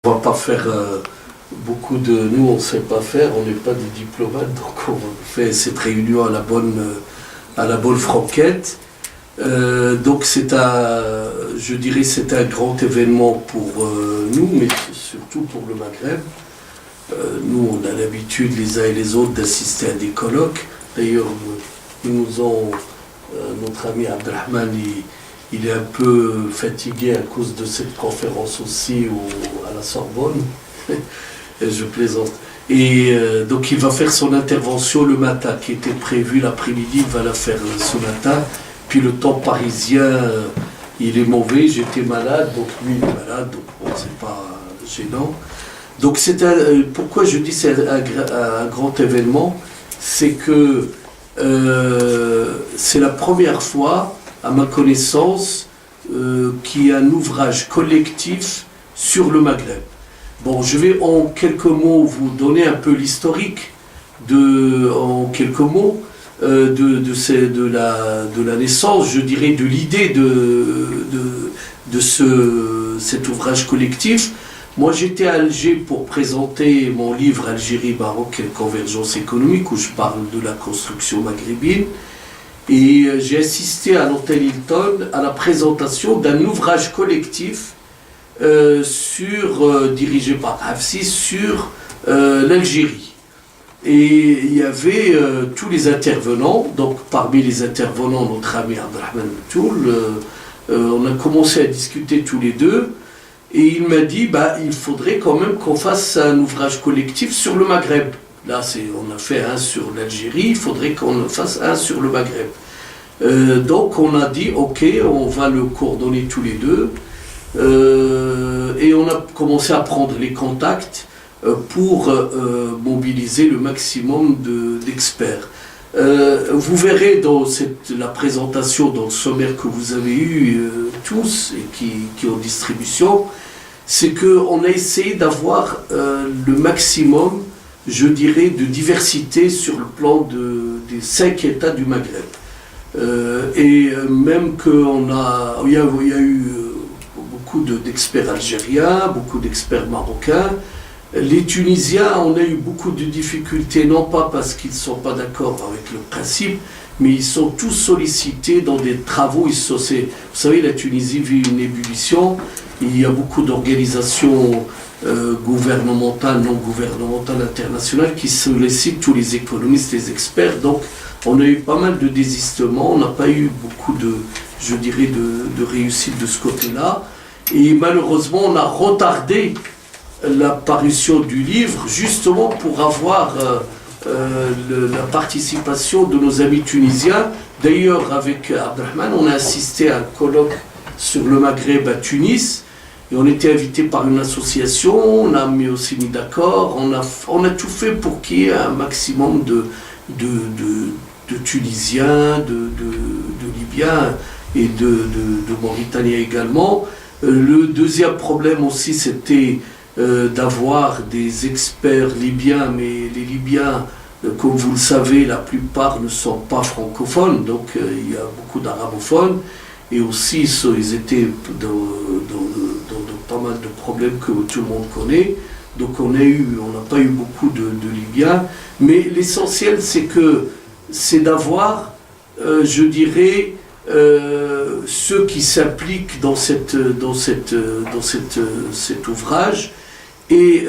On va pas faire beaucoup de... Nous, on ne sait pas faire, on n'est pas des diplomates, donc on fait cette réunion à la bonne franquette. Donc je dirais c'est un grand événement pour nous, mais surtout pour le Maghreb. Nous, on a l'habitude les uns et les autres d'assister à des colloques. D'ailleurs, notre ami Abdelrahman, il est un peu fatigué à cause de cette conférence aussi à la Sorbonne. Je plaisante. Et donc il va faire son intervention le matin, qui était prévue l'après-midi, il va la faire ce matin. Puis le temps parisien, il est mauvais, j'étais malade, donc lui il est malade, donc bon, c'est pas gênant. Donc pourquoi je dis c'est un grand événement, c'est que c'est la première fois, à ma connaissance, qu'il y a un ouvrage collectif sur le Maghreb. Bon, je vais en quelques mots vous donner un peu l'historique de la naissance, je dirais, de l'idée de cet ouvrage collectif. Moi, j'étais à Alger pour présenter mon livre Algérie, Maroc et convergence économique, où je parle de la construction maghrébine. Et j'ai assisté à l'hôtel Hilton à la présentation d'un ouvrage collectif dirigé par Hafsi sur l'Algérie. Et il y avait tous les intervenants, donc parmi les intervenants, notre ami Abdelrahman Metoul, on a commencé à discuter tous les deux, et il m'a dit, il faudrait quand même qu'on fasse un ouvrage collectif sur le Maghreb. Là, on a fait un sur l'Algérie, il faudrait qu'on fasse un sur le Maghreb. Donc on a dit, ok, on va le coordonner tous les deux, et on a commencé à prendre les contacts pour mobiliser le maximum d'experts. Vous verrez dans la présentation, dans le sommaire que vous avez eu tous et qui est en distribution, c'est qu'on a essayé d'avoir le maximum, je dirais, de diversité sur le plan des 5 États du Maghreb. Et même il y a eu beaucoup d'experts algériens, beaucoup d'experts marocains. Les Tunisiens, on a eu beaucoup de difficultés, non pas parce qu'ils ne sont pas d'accord avec le principe, mais ils sont tous sollicités dans des travaux. Vous savez, la Tunisie vit une ébullition. Il y a beaucoup d'organisations gouvernementales, non gouvernementales, internationales qui sollicitent tous les économistes, les experts. Donc, on a eu pas mal de désistements. On n'a pas eu beaucoup de réussite de ce côté-là. Et malheureusement, on a retardé la parution du livre justement pour avoir la participation de nos amis tunisiens. D'ailleurs, avec Abdelrahman, on a assisté à un colloque sur le Maghreb à Tunis et on était invité par une association, on a aussi mis d'accord, on a tout fait pour qu'il y ait un maximum de Tunisiens, de Libyens et de Mauritaniens également. Le deuxième problème aussi, c'était d'avoir des experts libyens, mais les Libyens, comme vous le savez, la plupart ne sont pas francophones, donc il y a beaucoup d'arabophones, et aussi ils étaient dans pas mal de problèmes que tout le monde connaît, donc on n'a pas eu beaucoup de Libyens, mais l'essentiel c'est d'avoir, je dirais, ceux qui s'impliquent dans cet ouvrage. Et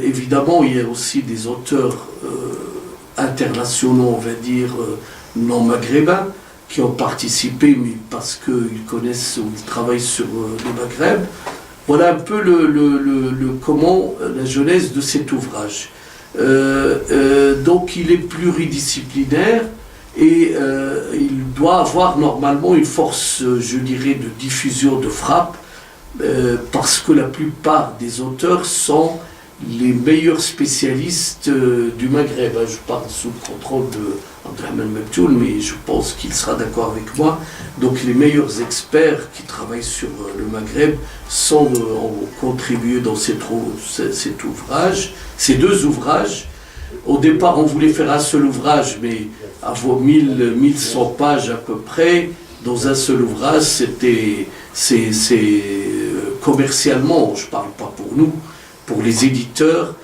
évidemment, il y a aussi des auteurs internationaux, on va dire, non maghrébins, qui ont participé, mais parce qu'ils connaissent ou ils travaillent sur le Maghreb. Voilà un peu comment la genèse de cet ouvrage. Donc il est pluridisciplinaire et il doit avoir normalement une force, je dirais, de diffusion, de frappe, parce que la plupart des auteurs sont les meilleurs spécialistes du Maghreb. Je parle sous le contrôle d'Abdelrahman Metoul, mais je pense qu'il sera d'accord avec moi. Donc les meilleurs experts qui travaillent sur le Maghreb ont contribué dans cet ouvrage, ces deux ouvrages. Au départ, on voulait faire un seul ouvrage, mais avoir 1100 pages à peu près dans un seul ouvrage, commercialement, je ne parle pas pour nous, pour les éditeurs,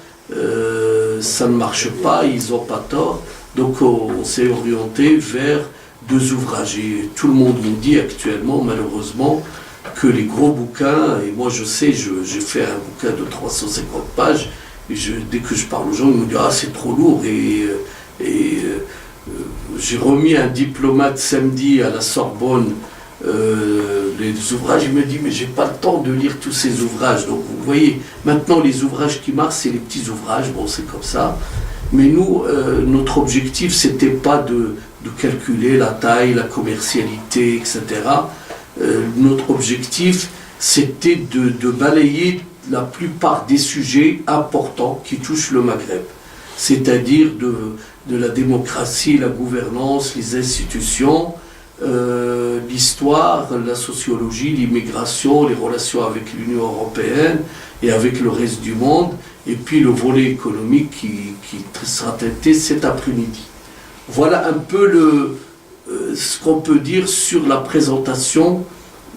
ça ne marche pas, ils n'ont pas tort. Donc on s'est orienté vers 2 ouvrages. Et tout le monde nous dit actuellement, malheureusement, que les gros bouquins, et moi je sais, j'ai fait un bouquin de 350 pages, et dès que je parle aux gens, ils me disent « Ah, c'est trop lourd ». J'ai remis un diplomate samedi à la Sorbonne, les ouvrages, il me dit « Mais j'ai pas le temps de lire tous ces ouvrages ». Donc vous voyez, maintenant les ouvrages qui marchent, c'est les petits ouvrages, bon c'est comme ça. Mais nous, notre objectif, c'était pas de calculer la taille, la commercialité, etc. Notre objectif, c'était de balayer la plupart des sujets importants qui touchent le Maghreb, c'est-à-dire de la démocratie, la gouvernance, les institutions, l'histoire, la sociologie, l'immigration, les relations avec l'Union européenne et avec le reste du monde, et puis le volet économique qui sera traité cet après-midi. Voilà un peu ce qu'on peut dire sur la présentation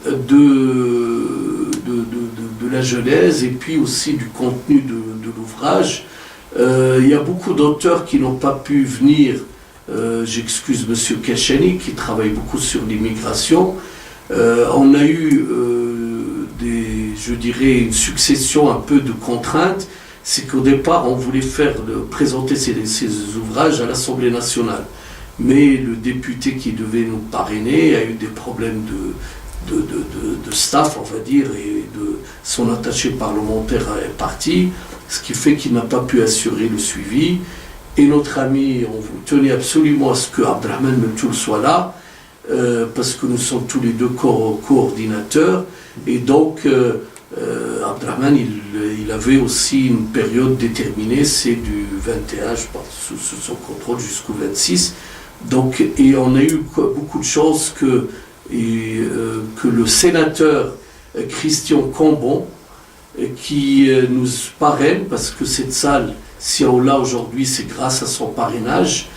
de la genèse et puis aussi du contenu de l'ouvrage. Il y a beaucoup d'auteurs qui n'ont pas pu venir. J'excuse M. Kachani qui travaille beaucoup sur l'immigration. On a eu je dirais une succession un peu de contraintes. C'est qu'au départ on voulait présenter ces ouvrages à l'Assemblée nationale. Mais le député qui devait nous parrainer a eu des problèmes de staff, on va dire, et son attaché parlementaire est parti, ce qui fait qu'il n'a pas pu assurer le suivi. Et notre ami, on tenait absolument à ce que Abdrahman Mentoul soit là, parce que nous sommes tous les deux coordinateurs, et donc Abdrahman, il avait aussi une période déterminée, c'est du 21, je pense, sous son contrôle jusqu'au 26. Donc, et on a eu beaucoup de chance que le sénateur Christian Cambon, qui nous parraine, parce que cette salle, si on l'a aujourd'hui, c'est grâce à son parrainage.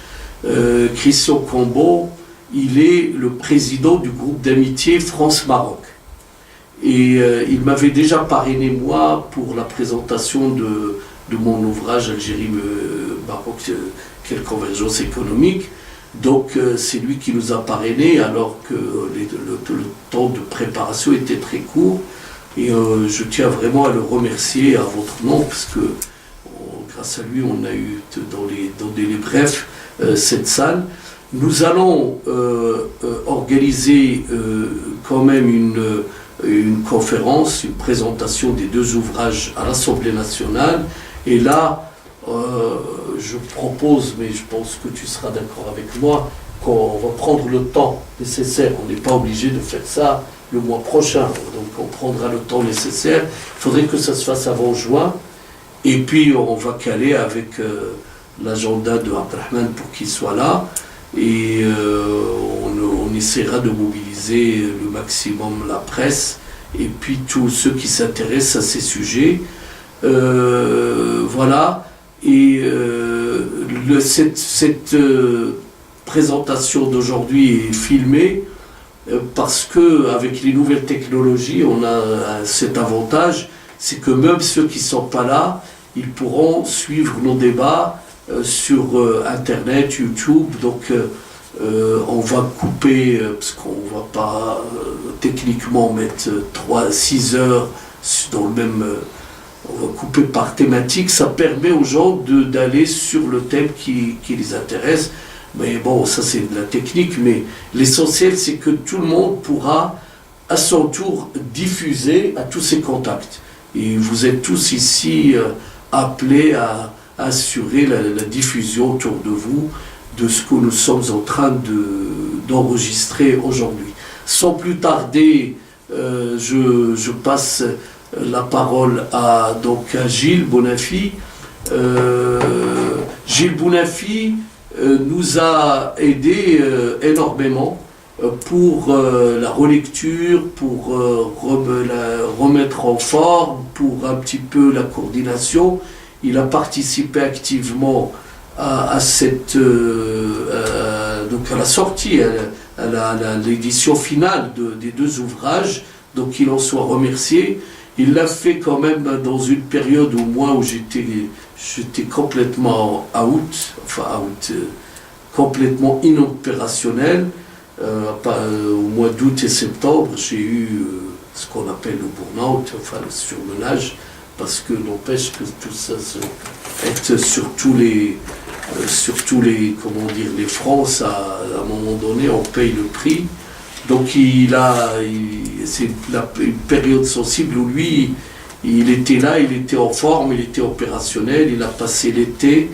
Christian Cambon, il est le président du groupe d'amitié France-Maroc. Et il m'avait déjà parrainé, moi, pour la présentation de mon ouvrage Algérie-Maroc, quelle convergence économique. Donc c'est lui qui nous a parrainés alors que le temps de préparation était très court. Et je tiens vraiment à le remercier à votre nom, parce que grâce à lui, on a eu dans des délais brefs cette salle. Nous allons organiser quand même une conférence, une présentation des 2 ouvrages à l'Assemblée nationale. Et là, je propose, mais je pense que tu seras d'accord avec moi, qu'on va prendre le temps nécessaire. On n'est pas obligé de faire ça le mois prochain, donc on prendra le temps nécessaire. Il faudrait que ça se fasse avant juin, et puis on va caler avec l'agenda de Abdrahman pour qu'il soit là, et on essaiera de mobiliser le maximum la presse, et puis tous ceux qui s'intéressent à ces sujets. Voilà, et cette présentation d'aujourd'hui est filmée, parce que avec les nouvelles technologies, on a cet avantage, c'est que même ceux qui ne sont pas là, ils pourront suivre nos débats sur Internet, YouTube. Donc on va couper, parce qu'on ne va pas techniquement mettre 6 heures dans le même... on va couper par thématique, ça permet aux gens d'aller sur le thème qui les intéresse. Mais bon, ça c'est de la technique, mais l'essentiel c'est que tout le monde pourra à son tour diffuser à tous ses contacts. Et vous êtes tous ici appelés à assurer la diffusion autour de vous de ce que nous sommes en train d'enregistrer aujourd'hui. Sans plus tarder, je passe la parole à Gilles Bonafi. Gilles Bonafi nous a aidé énormément pour la relecture, pour la remettre en forme, pour un petit peu la coordination. Il a participé activement à la sortie, à l'édition finale des 2 ouvrages, donc il en soit remercié. il l'a fait quand même dans une période où moi, où j'étais complètement complètement inopérationnel. Au mois d'août et septembre, j'ai eu ce qu'on appelle le burn-out, enfin le surmenage, parce que n'empêche que tout ça, être sur tous les, comment dire, les fronts, ça, à un moment donné, on paye le prix. Donc c'est une période sensible où lui, il était là, il était en forme, il était opérationnel, il a passé l'été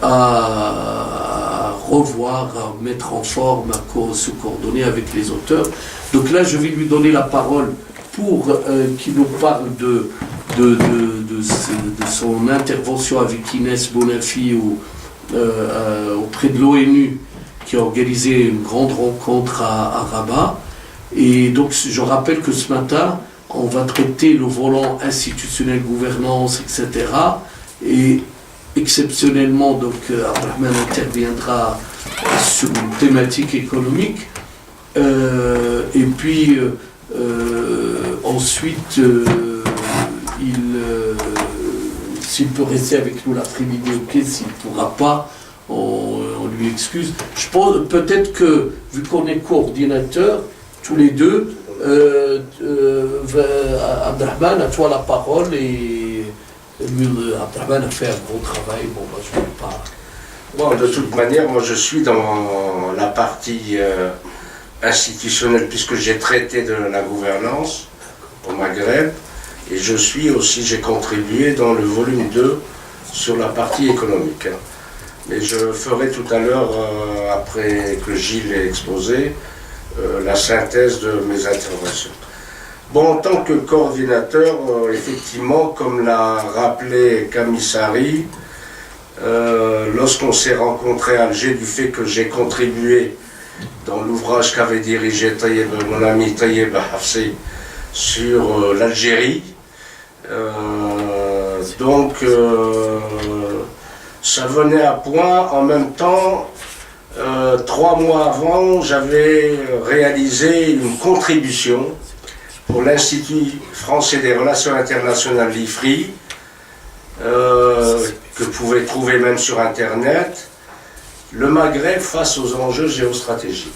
à revoir, à mettre en forme, à se coordonner avec les auteurs. Donc là, je vais lui donner la parole pour qu'il nous parle de son intervention avec Inès Bonafi auprès de l'ONU, qui a organisé une grande rencontre à Rabat. Et donc, je rappelle que ce matin, on va traiter le volant institutionnel, gouvernance, etc. Et exceptionnellement, donc, Abdelrahman interviendra sur une thématique économique. Et puis, ensuite, s'il peut rester avec nous l'après-midi, ok, s'il ne pourra pas, on lui excuse. Je pense peut-être que, vu qu'on est coordinateurs, tous les deux, Abdelrahman, à toi la parole, et Abdelrahman a fait un bon travail. Bon, moi, je ne vais pas. Bon, de toute manière, moi je suis dans la partie institutionnelle, puisque j'ai traité de la gouvernance au Maghreb, et je suis aussi, j'ai contribué dans le volume 2 sur la partie économique. Mais je ferai tout à l'heure, après que Gilles ait exposé, la synthèse de mes interventions. Bon, en tant que coordinateur, effectivement, comme l'a rappelé Camille, lorsqu'on s'est rencontré à Alger, du fait que j'ai contribué dans l'ouvrage qu'avait dirigé mon ami Taïeb Hafsi sur l'Algérie, ça venait à point. En même temps, 3 mois avant, j'avais réalisé une contribution pour l'Institut français des relations internationales, l'IFRI, que vous pouvez trouver même sur Internet, le Maghreb face aux enjeux géostratégiques.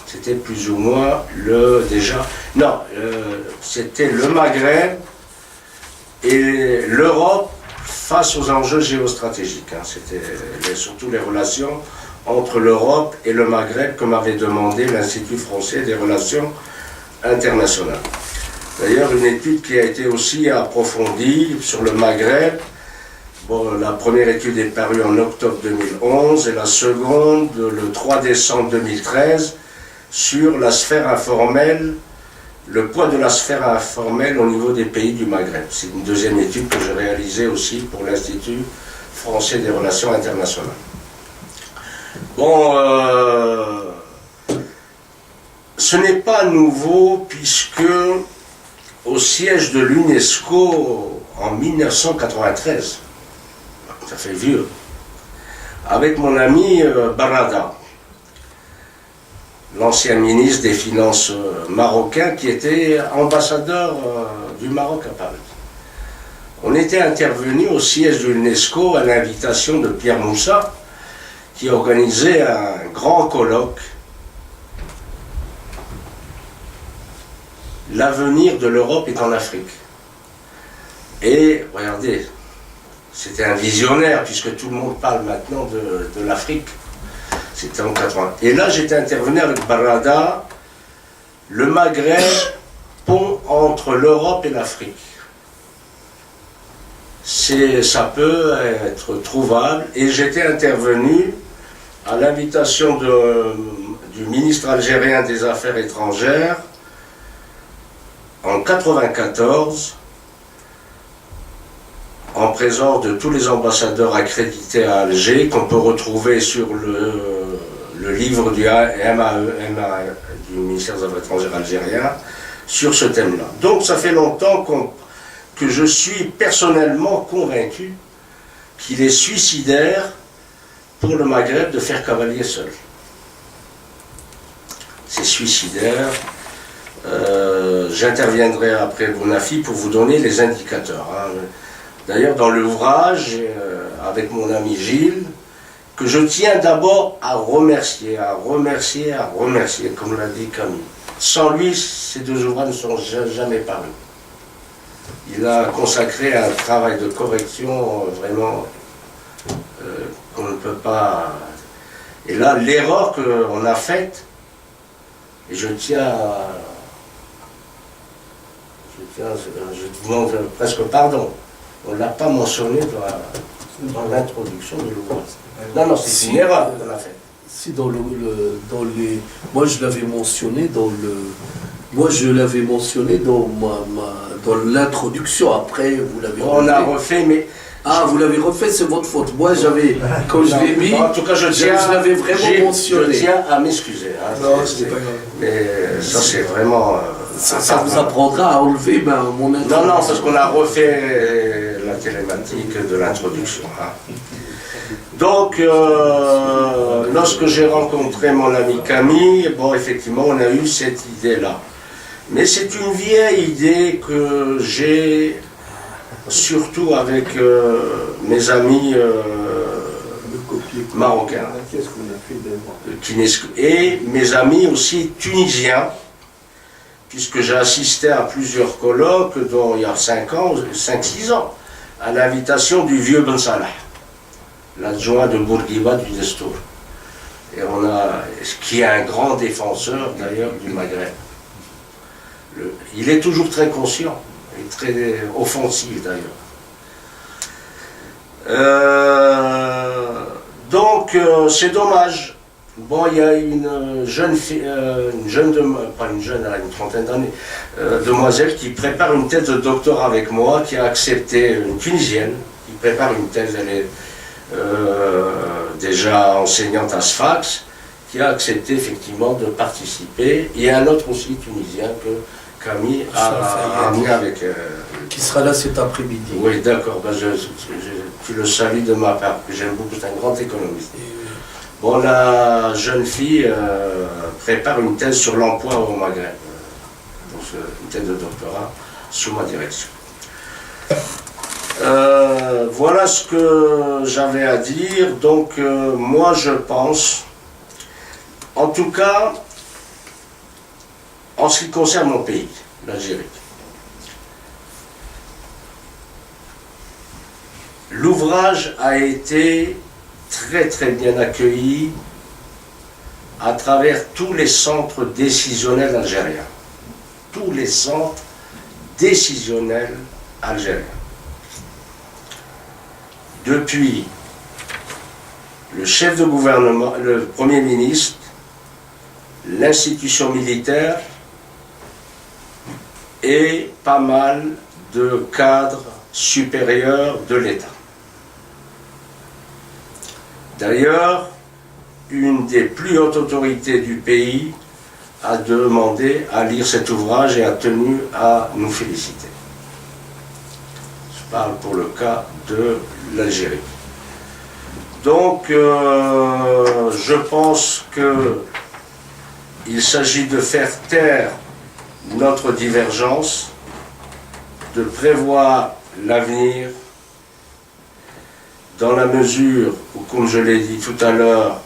C'était plus ou moins c'était le Maghreb et l'Europe face aux enjeux géostratégiques. C'était surtout les relations entre l'Europe et le Maghreb que m'avait demandé l'Institut français des relations internationales. D'ailleurs, une étude qui a été aussi approfondie sur le Maghreb. Bon, la première étude est parue en octobre 2011 et la seconde le 3 décembre 2013 sur la sphère informelle, le poids de la sphère informelle au niveau des pays du Maghreb. C'est une deuxième étude que j'ai réalisée aussi pour l'Institut français des relations internationales. Bon, ce n'est pas nouveau puisque au siège de l'UNESCO en 1993, ça fait vieux, avec mon ami Barrada, l'ancien ministre des Finances marocain qui était ambassadeur du Maroc à Paris. On était intervenu au siège de l'UNESCO à l'invitation de Pierre Moussa, qui organisait un grand colloque. L'avenir de l'Europe est en Afrique. Et regardez, c'était un visionnaire, puisque tout le monde parle maintenant de l'Afrique. C'était en 80. Et là, j'étais intervenu avec Barrada, le Maghreb, pont entre l'Europe et l'Afrique. Ça peut être trouvable. Et j'étais intervenu à l'invitation du ministre algérien des Affaires étrangères en 1994, en présence de tous les ambassadeurs accrédités à Alger, qu'on peut retrouver sur le livre du MAE, du ministère des Affaires étrangères algérien, sur ce thème-là. Donc ça fait longtemps que je suis personnellement convaincu qu'il est suicidaire pour le Maghreb de faire cavalier seul. C'est suicidaire J'interviendrai après Bounafi pour vous donner les indicateurs. Hein. D'ailleurs, dans l'ouvrage, avec mon ami Gilles, que je tiens d'abord à remercier, comme l'a dit Camille. Sans lui, ces deux ouvrages ne sont jamais parus. Il a consacré un travail de correction vraiment qu'on ne peut pas... Et là, l'erreur qu'on a faite, et je demande presque pardon, on ne l'a pas mentionné dans l'introduction de l'ouvrage. Non, c'est une erreur qu'on a faite. Si dans les... Moi, je l'avais mentionné dans le... Moi, je l'avais mentionné dans dans l'introduction. Après, vous l'avez refait. On a refait, mais... Ah, vous l'avez refait, c'est votre faute. Moi, j'avais... Quand je l'ai mis, en tout cas, je l'avais vraiment mentionné. Je tiens à m'excuser. Hein, non, c'est pas grave. Mais ça, c'est vraiment... ça vous apprendra à enlever mon introduction. Non, parce qu'on a refait la télématique de l'introduction. Hein. Donc, lorsque j'ai rencontré mon ami Camille, bon, effectivement, on a eu cette idée-là. Mais c'est une vieille idée que j'ai, surtout avec mes amis marocains, et mes amis aussi tunisiens, puisque j'ai assisté à plusieurs colloques, dont il y a 5-6 ans, à l'invitation du vieux Ben Salah, l'adjoint de Bourguiba du Destour, et qui est un grand défenseur d'ailleurs du Maghreb. Il est toujours très conscient, et très offensif d'ailleurs. Donc c'est dommage. Bon, il y a une jeune fille, pas une jeune, elle a une trentaine d'années, demoiselle qui prépare une thèse de doctorat avec moi, qui a accepté, une Tunisienne, qui prépare une thèse, elle est déjà enseignante à Sfax, qui a accepté effectivement de participer, et un autre aussi tunisien que Camille a amené avec... qui sera là cet après-midi. Oui, d'accord, ben tu le salues de ma part, j'aime beaucoup, c'est un grand économiste. Bon, la jeune fille prépare une thèse sur l'emploi au Maghreb, donc une thèse de doctorat sous ma direction. Voilà ce que j'avais à dire. Donc moi je pense, en tout cas, en ce qui concerne mon pays, l'Algérie, l'ouvrage a été très très bien accueilli à travers tous les centres décisionnels algériens. Tous les centres décisionnels algériens. Depuis le chef de gouvernement, le Premier ministre, l'institution militaire et pas mal de cadres supérieurs de l'État. D'ailleurs, une des plus hautes autorités du pays a demandé à lire cet ouvrage et a tenu à nous féliciter. Je parle pour le cas de l'Algérie. Donc, je pense qu'il s'agit de faire taire notre divergence, de prévoir l'avenir, dans la mesure où, comme je l'ai dit tout à l'heure,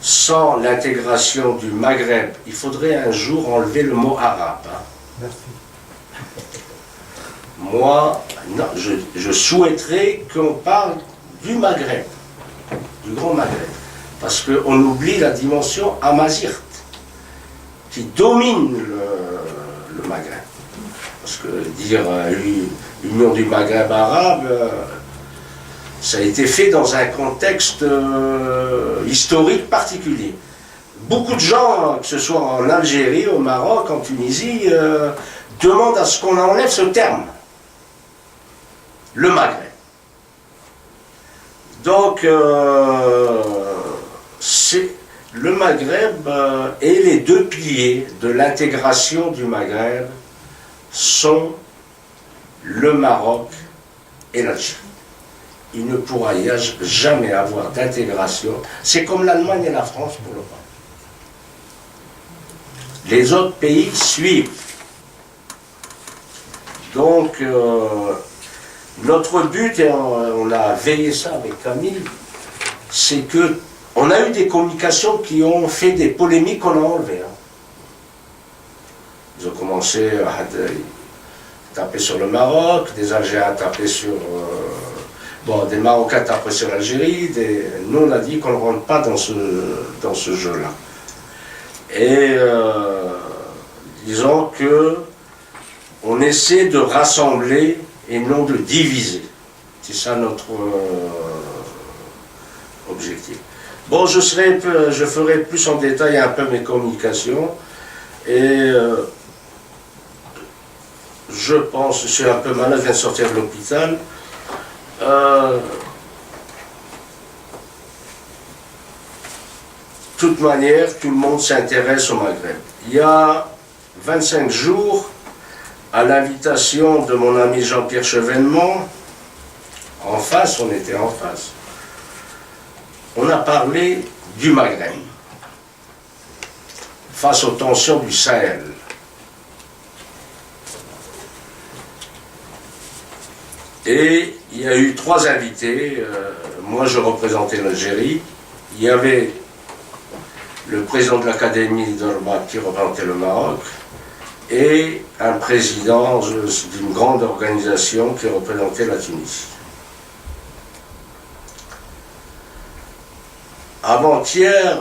sans l'intégration du Maghreb, il faudrait un jour enlever le mot arabe. Hein. Merci. Moi, non, je souhaiterais qu'on parle du Maghreb, du Grand Maghreb, parce qu'on oublie la dimension amazigh qui domine le Maghreb. Parce que dire l'union du Maghreb arabe, ça a été fait dans un contexte historique particulier. Beaucoup de gens, que ce soit en Algérie, au Maroc, en Tunisie, demandent à ce qu'on enlève ce terme. Le Maghreb. Donc, le Maghreb et les deux piliers de l'intégration du Maghreb sont le Maroc et l'Algérie. Il ne pourra jamais avoir d'intégration. C'est comme l'Allemagne et la France pour le moment. les autres pays suivent. Donc, notre but, et on a veillé ça avec Camille, c'est que on a eu des communications qui ont fait des polémiques qu'on a enlevées. Hein. Ils ont commencé à taper sur le Maroc, des Algériens à taper sur... des Marocains taper sur l'Algérie. Nous, on a dit qu'on ne rentre pas dans ce jeu-là. Et disons que on essaie de rassembler et non de diviser. C'est ça notre objectif. Bon, je ferai plus en détail un peu mes communications et je pense, je suis un peu malade, je viens de sortir de l'hôpital. De toute manière, tout le monde s'intéresse au Maghreb. Il y a 25 jours, à l'invitation de mon ami Jean-Pierre Chevènement, en face, on était en face, on a parlé du Maghreb, face aux tensions du Sahel. Et il y a eu 3 invités, moi je représentais l'Algérie, il y avait le président de l'Académie d'Orbat qui représentait le Maroc, et un président d'une grande organisation qui représentait la Tunisie. Avant-hier,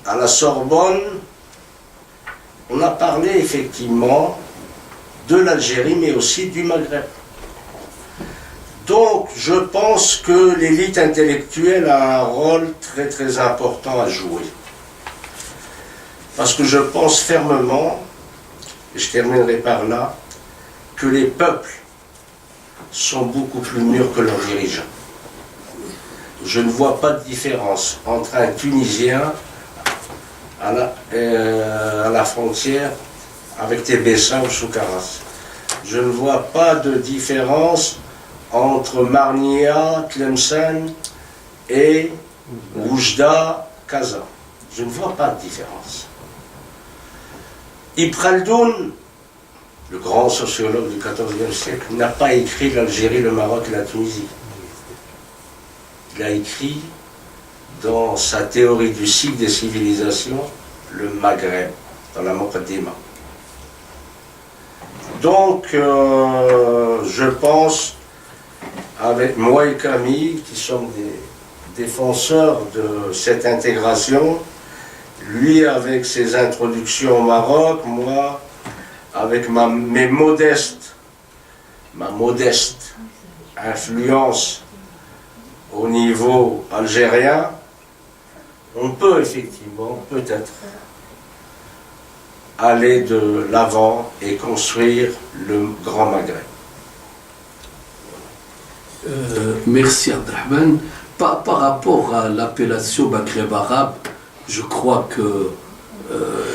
à la Sorbonne, on a parlé effectivement de l'Algérie, mais aussi du Maghreb. Donc, je pense que l'élite intellectuelle a un rôle très très important à jouer. Parce que je pense fermement, et je terminerai par là, que les peuples sont beaucoup plus mûrs que leurs dirigeants. Je ne vois pas de différence entre un Tunisien à la frontière avec Tébessa ou Soukaras. Je ne vois pas de différence entre Marnia, Tlemcen et Oujda, Kaza. Je ne vois pas de différence. Ibn Khaldoun, le grand sociologue du XIVe siècle, n'a pas écrit l'Algérie, le Maroc et la Tunisie. Il a écrit dans sa théorie du cycle des civilisations le Maghreb, dans la Muqaddima. Donc, je pense, avec moi et Camille, qui sommes des défenseurs de cette intégration, lui avec ses introductions au Maroc, moi avec ma modeste influence au niveau algérien, on peut effectivement, peut-être, aller de l'avant et construire le Grand Maghreb. Merci Abdelrahman. Par rapport à l'appellation Maghreb arabe, je crois que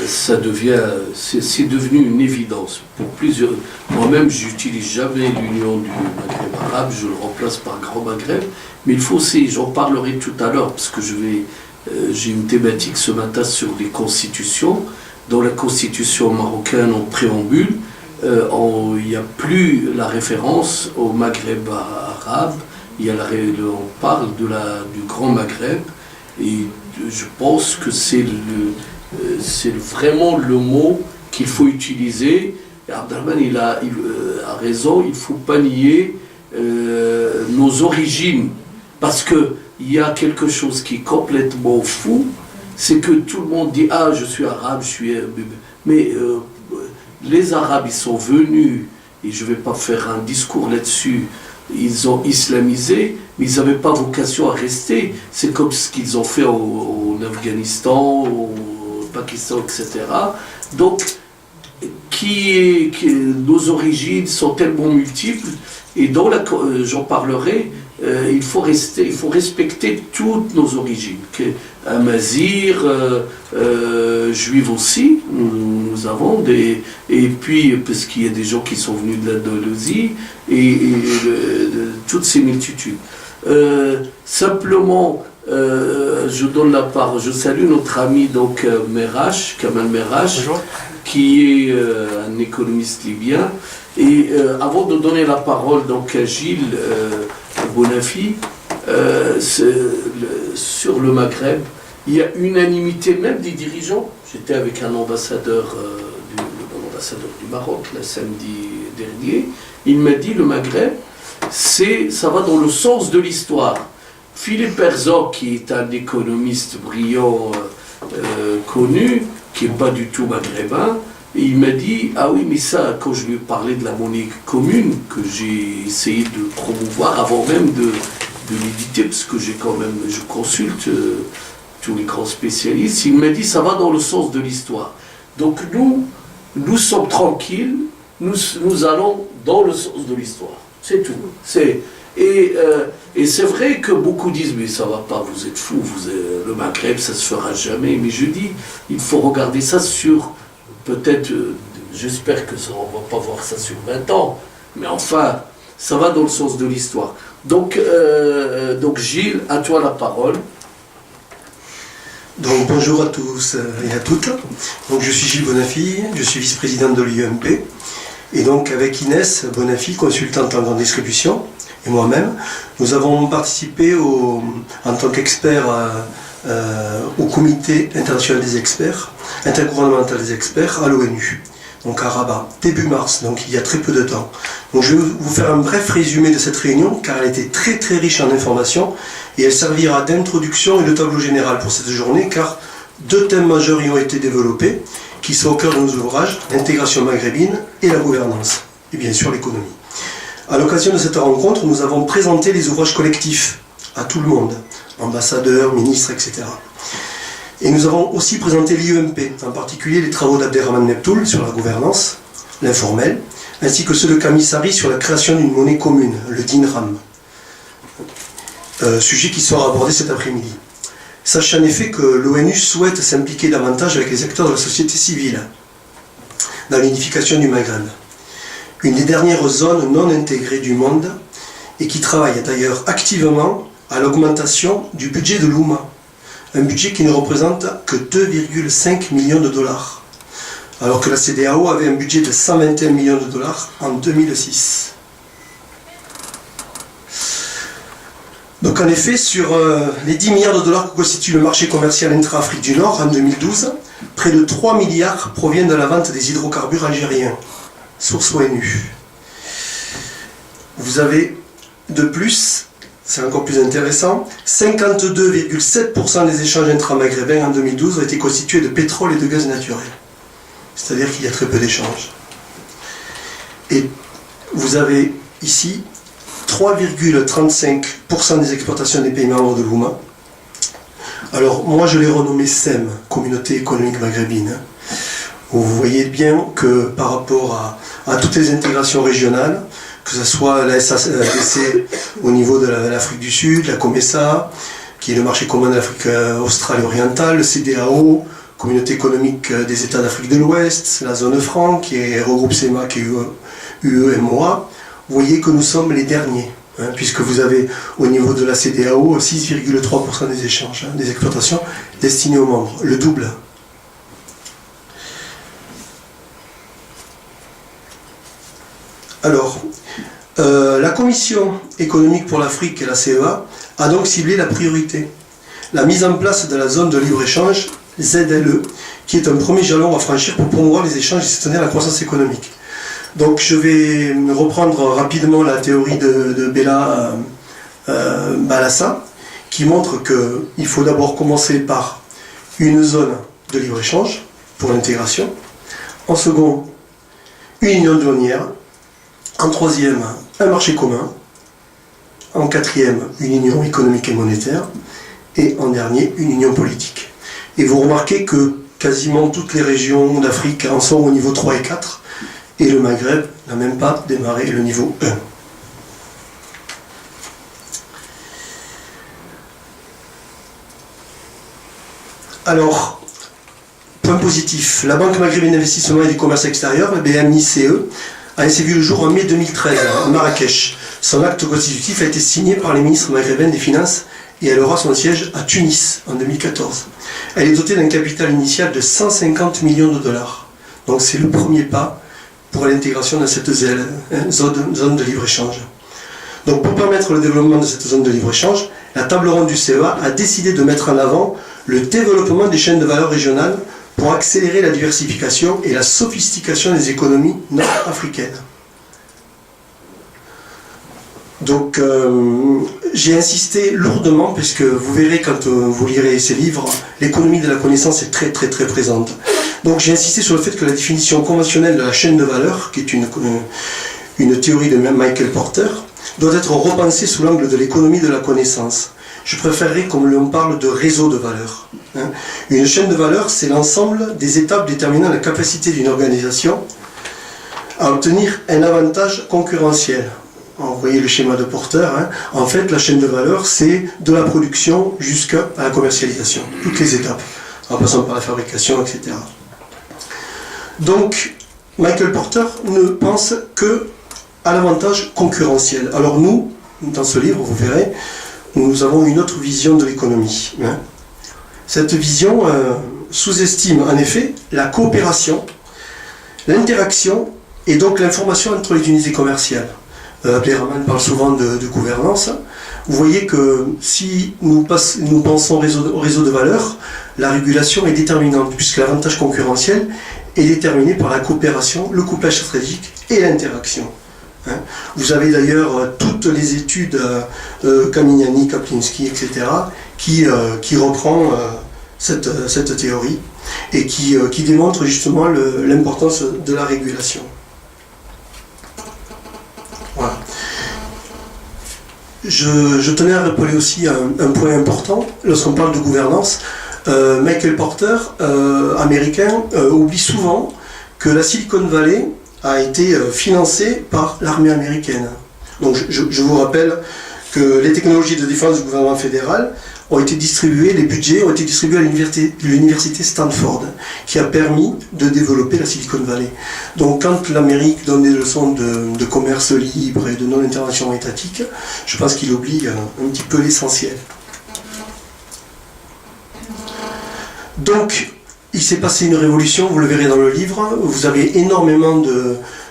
c'est devenu une évidence pour plusieurs. Moi-même, j'utilise jamais l'union du Maghreb arabe, je le remplace par Grand Maghreb. Mais il faut aussi, j'en parlerai tout à l'heure, parce que j'ai une thématique ce matin sur les constitutions. Dans la constitution marocaine en préambule, il n'y a plus la référence au Maghreb arabe. On parle du Grand Maghreb, et je pense que c'est vraiment le mot qu'il faut utiliser. Abdelrahman il a raison, il ne faut pas nier nos origines, parce qu'il y a quelque chose qui est complètement fou, c'est que tout le monde dit « Ah, je suis arabe, je suis... » Mais les Arabes, ils sont venus, et je ne vais pas faire un discours là-dessus, ils ont islamisé, mais ils n'avaient pas vocation à rester. C'est comme ce qu'ils ont fait en Afghanistan, au Pakistan, etc. Donc, nos origines sont tellement multiples, et j'en parlerai, il faut respecter toutes nos origines. Amazir, juive aussi, nous avons et puis parce qu'il y a des gens qui sont venus de l'Andalousie et toutes ces multitudes. Simplement, je donne la parole, je salue notre ami donc Merach, Kamal Merach, Bonjour. qui est un économiste libyen. Et avant de donner la parole donc à Gilles Bonafi, sur le Maghreb, il y a unanimité même des dirigeants. J'étais avec un ambassadeur du Maroc le samedi dernier. Il m'a dit le Maghreb, ça va dans le sens de l'histoire. Philippe Herzog, qui est un économiste brillant, connu, qui n'est pas du tout maghrébin, il m'a dit, ah oui, mais ça, quand je lui ai parlé de la monnaie commune, que j'ai essayé de promouvoir avant même de l'éditer, parce que je consulte tous les grands spécialistes, il m'a dit, ça va dans le sens de l'histoire. Donc nous sommes tranquilles, nous allons dans le sens de l'histoire. C'est tout. Et c'est vrai que beaucoup disent, mais ça va pas, vous êtes fous, le Maghreb, ça se fera jamais. Mais je dis, il faut regarder ça sur, peut-être, j'espère que ça, on va pas voir ça sur 20 ans, mais enfin, ça va dans le sens de l'histoire. Donc Gilles, à toi la parole. Donc bonjour à tous et à toutes. Donc je suis Gilles Bonafi, je suis vice-président de l'UMP. Et donc avec Inès Bonafi, consultante en grande distribution, et moi-même, nous avons participé en tant qu'experts au comité international des experts, intergouvernemental des experts à l'ONU, donc à Rabat, début mars, donc il y a très peu de temps. Donc je vais vous faire un bref résumé de cette réunion, car elle était très très riche en informations, et elle servira d'introduction et de tableau général pour cette journée, car deux thèmes majeurs y ont été développés, qui sont au cœur de nos ouvrages, l'intégration maghrébine et la gouvernance, et bien sûr l'économie. À l'occasion de cette rencontre, nous avons présenté les ouvrages collectifs à tout le monde, ambassadeurs, ministres, etc. Et nous avons aussi présenté l'IEMP, en particulier les travaux d'Abderrahmane Neptoul sur la gouvernance, l'informel, ainsi que ceux de Camille Sari sur la création d'une monnaie commune, le dinram, sujet qui sera abordé cet après-midi. Sachez en effet que l'ONU souhaite s'impliquer davantage avec les acteurs de la société civile dans l'unification du Maghreb, une des dernières zones non intégrées du monde et qui travaille d'ailleurs activement à l'augmentation du budget de l'Oumma, un budget qui ne représente que 2,5 millions de dollars, alors que la CEDEAO avait un budget de 121 millions de dollars en 2006. Donc en effet, sur les 10 milliards de dollars que constitue le marché commercial intra-Afrique du Nord en 2012, près de 3 milliards proviennent de la vente des hydrocarbures algériens, source ONU. Vous avez de plus, c'est encore plus intéressant, 52,7% des échanges intra-maghrébins en 2012 ont été constitués de pétrole et de gaz naturel. C'est-à-dire qu'il y a très peu d'échanges. Et vous avez ici 3,35% des exportations des pays membres de l'Oumma. Alors moi je l'ai renommé SEM, Communauté économique maghrébine. Vous voyez bien que par rapport à toutes les intégrations régionales, que ce soit la SADC au niveau de l'Afrique du Sud, la COMESA, qui est le marché commun de l'Afrique australe et orientale, le CEDEAO, Communauté économique des États d'Afrique de l'Ouest, la zone franc, qui est regroupe CEMAC et UEMOA, vous voyez que nous sommes les derniers, puisque vous avez au niveau de la CEDEAO 6,3% des échanges, des exportations destinées aux membres, le double. Alors, la Commission économique pour l'Afrique et la CEA a donc ciblé la priorité, la mise en place de la zone de libre-échange ZLE, qui est un premier jalon à franchir pour promouvoir les échanges et soutenir la croissance économique. Donc je vais reprendre rapidement la théorie de Bella Balassa, qui montre qu'il faut d'abord commencer par une zone de libre-échange pour l'intégration, en second, une union douanière, en troisième, un marché commun, en quatrième, une union économique et monétaire, et en dernier, une union politique. Et vous remarquez que quasiment toutes les régions d'Afrique en sont au niveau 3 et 4, et le Maghreb n'a même pas démarré le niveau 1. Alors, point positif, la Banque maghrébine d'investissement et du commerce extérieur, la BMICE, a ainsi vu le jour en mai 2013 à Marrakech. Son acte constitutif a été signé par les ministres maghrébins des Finances et elle aura son siège à Tunis en 2014. Elle est dotée d'un capital initial de 150 millions de dollars. Donc c'est le premier pas pour l'intégration dans cette zone de libre-échange. Donc pour permettre le développement de cette zone de libre-échange, la table ronde du CEA a décidé de mettre en avant le développement des chaînes de valeur régionales pour accélérer la diversification et la sophistication des économies nord-africaines. Donc j'ai insisté lourdement, puisque vous verrez quand vous lirez ces livres, l'économie de la connaissance est très très très présente. Donc j'ai insisté sur le fait que la définition conventionnelle de la chaîne de valeur, qui est une théorie de Michael Porter, doit être repensée sous l'angle de l'économie de la connaissance. Je préférerais qu'on l'on parle de réseau de valeur. Une chaîne de valeur, c'est l'ensemble des étapes déterminant la capacité d'une organisation à obtenir un avantage concurrentiel. Vous voyez le schéma de Porter. En fait, la chaîne de valeur, c'est de la production jusqu'à la commercialisation. Toutes les étapes, en passant par la fabrication, etc. Donc, Michael Porter ne pense que à l'avantage concurrentiel. Alors nous, dans ce livre, vous verrez, nous avons une autre vision de l'économie. Cette vision sous-estime en effet la coopération, l'interaction et donc l'information entre les unités commerciales. Abderrahmane parle souvent de gouvernance. Vous voyez que si nous pensons au réseau de valeur, la régulation est déterminante, puisque l'avantage concurrentiel est déterminé par la coopération, le couplage stratégique et l'interaction. Vous avez d'ailleurs toutes les études Kamignani, Kaplinski, etc., qui reprend cette théorie et qui démontre justement l'importance de la régulation. Voilà. Je tenais à rappeler aussi un point important lorsqu'on parle de gouvernance. Michael Porter, américain, oublie souvent que la Silicon Valley a été financée par l'armée américaine. Donc je vous rappelle que les technologies de défense du gouvernement fédéral ont été distribuées, les budgets ont été distribués à l'université Stanford, qui a permis de développer la Silicon Valley. Donc quand l'Amérique donne des leçons de commerce libre et de non-intervention étatique, je pense qu'il oublie un petit peu l'essentiel. Donc, il s'est passé une révolution, vous le verrez dans le livre. Vous avez énormément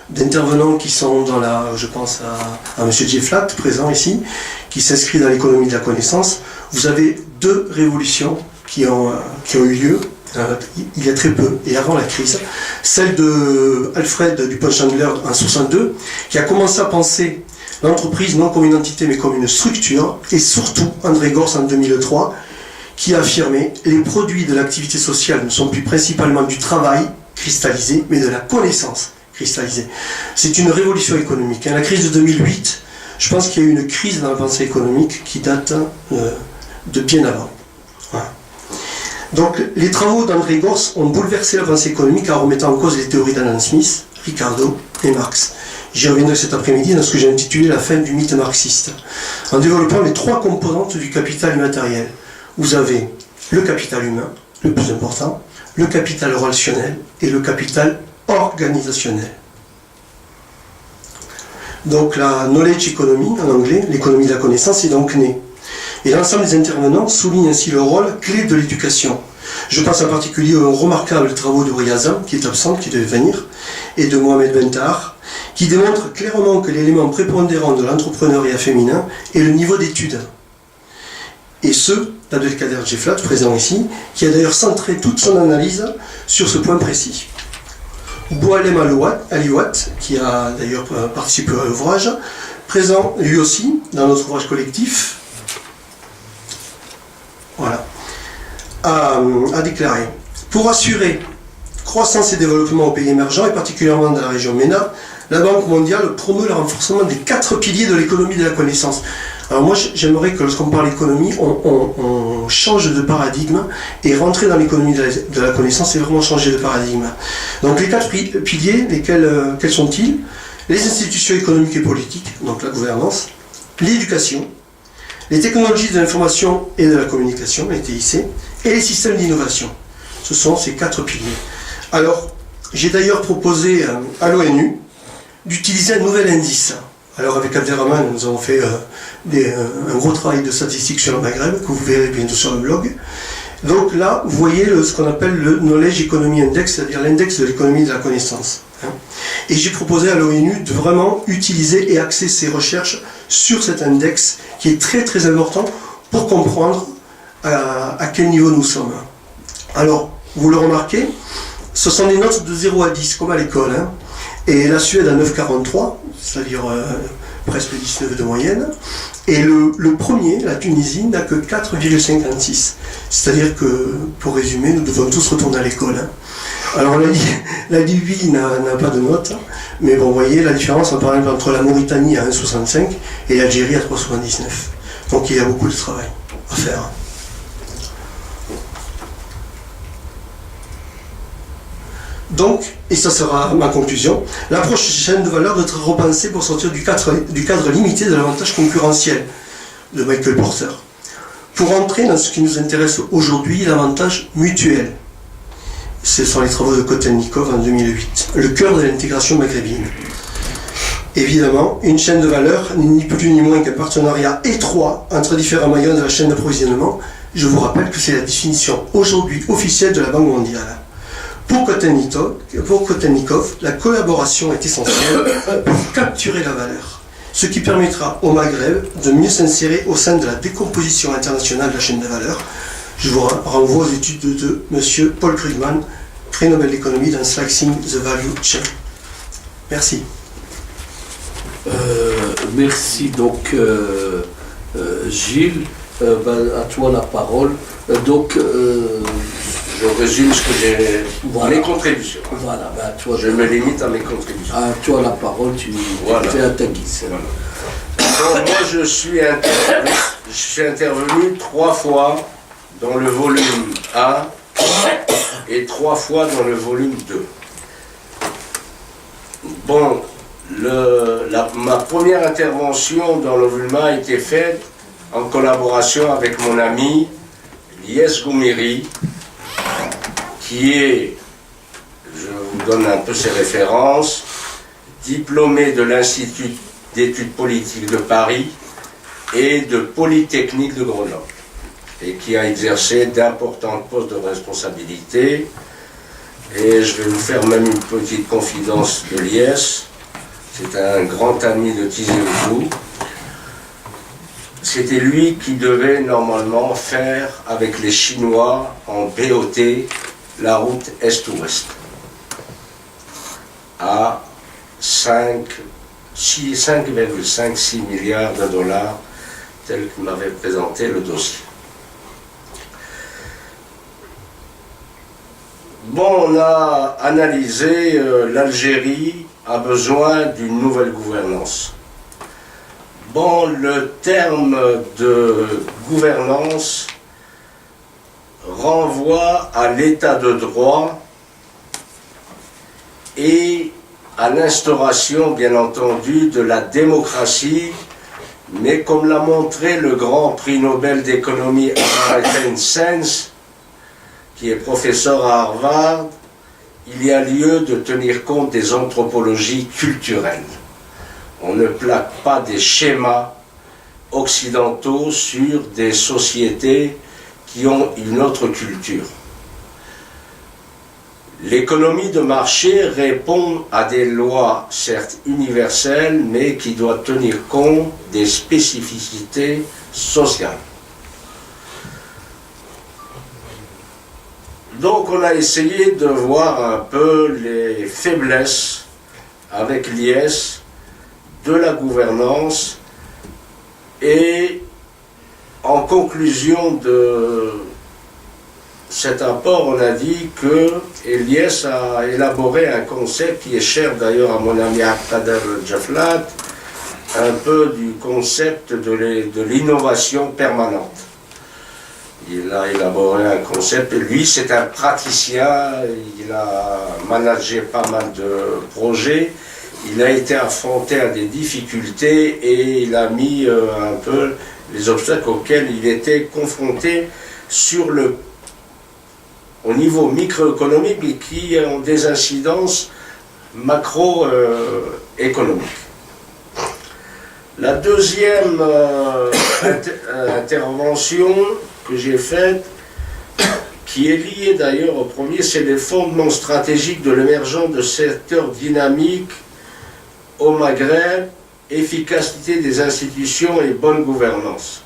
d'intervenants qui sont dans je pense à M. Jefflat, présent ici, qui s'inscrit dans l'économie de la connaissance. Vous avez deux révolutions qui ont eu lieu il y a très peu, et avant la crise. Celle de Alfred Dupont-Chandler en 1962, qui a commencé à penser l'entreprise non comme une entité mais comme une structure, et surtout André Gorz en 2003, qui a affirmé « Les produits de l'activité sociale ne sont plus principalement du travail cristallisé, mais de la connaissance cristallisée. » C'est une révolution économique. La crise de 2008, je pense qu'il y a eu une crise dans la pensée économique qui date de bien avant. Voilà. Donc, les travaux d'André Gorz ont bouleversé la pensée économique en remettant en cause les théories d'Alan Smith, Ricardo et Marx. J'y reviendrai cet après-midi dans ce que j'ai intitulé « La fin du mythe marxiste », en développant les trois composantes du capital immatériel. Vous avez le capital humain, le plus important, le capital relationnel et le capital organisationnel. Donc la knowledge economy, en anglais, l'économie de la connaissance, est donc née. Et l'ensemble des intervenants souligne ainsi le rôle clé de l'éducation. Je pense en particulier aux remarquables travaux de Riazam, qui est absent, qui devait venir, et de Mohamed Bentahar, qui démontrent clairement que l'élément prépondérant de l'entrepreneuriat féminin est le niveau d'études. Et ce, d'Abdelkader Jefflat, présent ici, qui a d'ailleurs centré toute son analyse sur ce point précis. Boualem Aliouat, qui a d'ailleurs participé à l'ouvrage, présent lui aussi dans notre ouvrage collectif, voilà, a déclaré « Pour assurer croissance et développement aux pays émergents, et particulièrement dans la région MENA, la Banque mondiale promeut le renforcement des 4 piliers de l'économie de la connaissance. » Alors moi, j'aimerais que lorsqu'on parle d'économie, on change de paradigme, et rentrer dans l'économie de la connaissance, c'est vraiment changer de paradigme. Donc les 4 piliers, quels sont-ils? Les institutions économiques et politiques, donc la gouvernance, l'éducation, les technologies de l'information et de la communication, les TIC, et les systèmes d'innovation. Ce sont ces 4 piliers. Alors, j'ai d'ailleurs proposé à l'ONU d'utiliser un nouvel indice Alors avec Abderrahman, nous avons fait un gros travail de statistiques sur le Maghreb, que vous verrez bientôt sur le blog. Donc là, vous voyez ce qu'on appelle le Knowledge Economy Index, c'est-à-dire l'index de l'économie de la connaissance. Et j'ai proposé à l'ONU de vraiment utiliser et axer ses recherches sur cet index qui est très très important pour comprendre à quel niveau nous sommes. Alors, vous le remarquez, ce sont des notes de 0 à 10, comme à l'école. Et la Suède a 9,43, c'est-à-dire presque 19 de moyenne. Et le premier, la Tunisie, n'a que 4,56. C'est-à-dire que, pour résumer, nous devons tous retourner à l'école. Alors la Libye n'a pas de note, mais bon, vous voyez la différence par exemple entre la Mauritanie à 1,65 et l'Algérie à 3,79. Donc il y a beaucoup de travail à faire. Donc, et ça sera ma conclusion, l'approche chaîne de valeur doit être repensée pour sortir du cadre limité de l'avantage concurrentiel de Michael Porter, pour entrer dans ce qui nous intéresse aujourd'hui, l'avantage mutuel. Ce sont les travaux de Kotelnikov en 2008, le cœur de l'intégration maghrébine. Évidemment, une chaîne de valeur n'est ni plus ni moins qu'un partenariat étroit entre différents maillons de la chaîne d'approvisionnement. Je vous rappelle que c'est la définition aujourd'hui officielle de la Banque mondiale. Pour Kotelnikov, la collaboration est essentielle pour capturer la valeur, ce qui permettra au Maghreb de mieux s'insérer au sein de la décomposition internationale de la chaîne de valeur. Je vous renvoie aux études de M. Paul Krugman, prix Nobel d'économie dans Slicing the Value Chain. Merci. Merci donc Gilles, à toi la parole. Donc je résume ce que j'ai. Voilà. Mes contributions. Voilà, à toi, Je me limite à mes contributions. à toi la parole, tu fais à ta guise. Voilà. Donc, moi, je suis intervenu 3 fois dans le volume 1 et 3 fois dans le volume 2. Bon, ma première intervention dans le volume 1 a été faite en collaboration avec mon ami Lies Goumiri, qui est, je vous donne un peu ses références, diplômé de l'Institut d'études politiques de Paris et de Polytechnique de Grenoble, et qui a exercé d'importants postes de responsabilité. Et je vais vous faire même une petite confidence de Lies. C'est un grand ami de Tizi Ouzou. C'était lui qui devait normalement faire avec les Chinois en BOT la route Est-Ouest à 5,5-6 milliards de dollars, tel que m'avait présenté le dossier. Bon, on a analysé l'Algérie a besoin d'une nouvelle gouvernance. Bon, le terme de gouvernance renvoie à l'état de droit et à l'instauration, bien entendu, de la démocratie, mais comme l'a montré le grand prix Nobel d'économie Amartya Sen, qui est professeur à Harvard, il y a lieu de tenir compte des anthropologies culturelles. On ne plaque pas des schémas occidentaux sur des sociétés qui ont une autre culture. L'économie de marché répond à des lois certes universelles, mais qui doivent tenir compte des spécificités sociales. Donc on a essayé de voir un peu les faiblesses avec Lies de la gouvernance, et en conclusion de cet apport, on a dit que Lies a élaboré un concept qui est cher d'ailleurs à mon ami Abdelkader Djaflat, un peu du concept de l'innovation permanente. Il a élaboré un concept, et lui c'est un praticien, il a managé pas mal de projets, il a été affronté à des difficultés et il a mis un peu les obstacles auxquels il était confronté au niveau microéconomique, mais qui ont des incidences macroéconomiques. La deuxième intervention que j'ai faite, qui est liée d'ailleurs au premier, c'est les fondements stratégiques de l'émergence de secteurs dynamiques au Maghreb, efficacité des institutions et bonne gouvernance.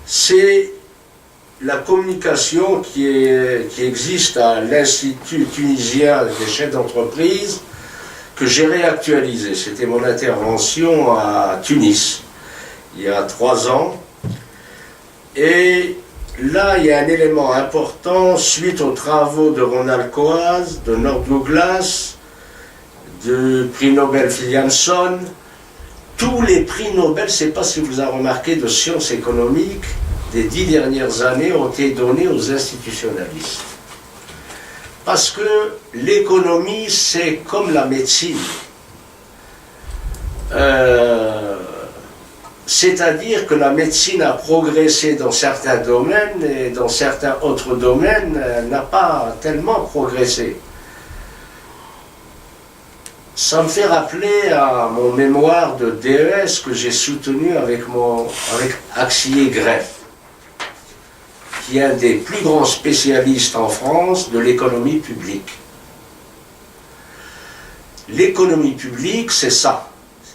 C'est la communication qui existe à l'Institut tunisien des chefs d'entreprise que j'ai réactualisée. C'était mon intervention à Tunis, il y a 3 ans. Et là, il y a un élément important, suite aux travaux de Ronald Coase, de North Douglas, du prix Nobel Phil Jansson. Tous les prix Nobel, je ne sais pas si vous avez remarqué, de sciences économiques, des 10 dernières années ont été donnés aux institutionnalistes. Parce que l'économie, c'est comme la médecine. C'est-à-dire que la médecine a progressé dans certains domaines et dans certains autres domaines, elle n'a pas tellement progressé. Ça me fait rappeler à mon mémoire de DES que j'ai soutenu avec Axier Greff, qui est un des plus grands spécialistes en France de l'économie publique. L'économie publique, c'est ça.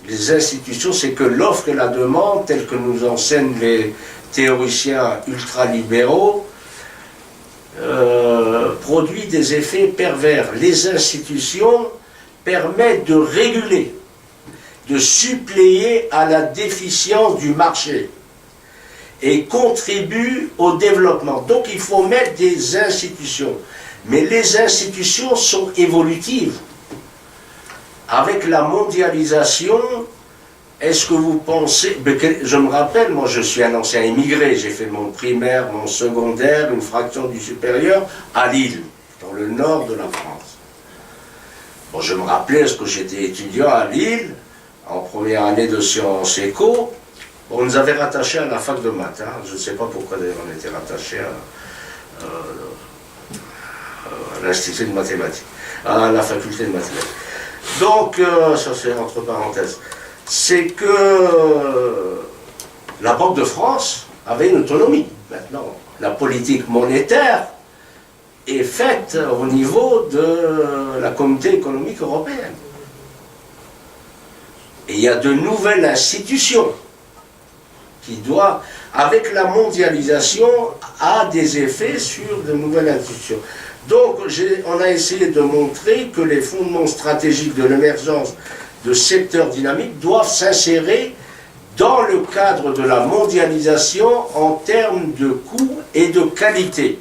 Les institutions, c'est que l'offre et la demande, telles que nous enseignent les théoriciens ultralibéraux, produit des effets pervers. Les institutions permettent de réguler, de suppléer à la déficience du marché et contribuent au développement. Donc il faut mettre des institutions. Mais les institutions sont évolutives. Avec la mondialisation, est-ce que vous pensez... Je me rappelle, moi je suis un ancien immigré, j'ai fait mon primaire, mon secondaire, une fraction du supérieur à Lille, dans le nord de la France. Bon, je me rappelais, parce que j'étais étudiant à Lille, en première année de sciences éco, on nous avait rattachés à la fac de maths. Hein. Je ne sais pas pourquoi d'ailleurs on était rattachés à l'Institut de mathématiques, à la faculté de mathématiques. Donc, ça c'est entre parenthèses, c'est que la Banque de France avait une autonomie. Maintenant, la politique monétaire est faite au niveau de la Communauté économique européenne. Et il y a de nouvelles institutions qui doivent, avec la mondialisation, a des effets sur de nouvelles institutions. Donc, on a essayé de montrer que les fondements stratégiques de l'émergence de secteurs dynamiques doivent s'insérer dans le cadre de la mondialisation en termes de coûts et de qualité.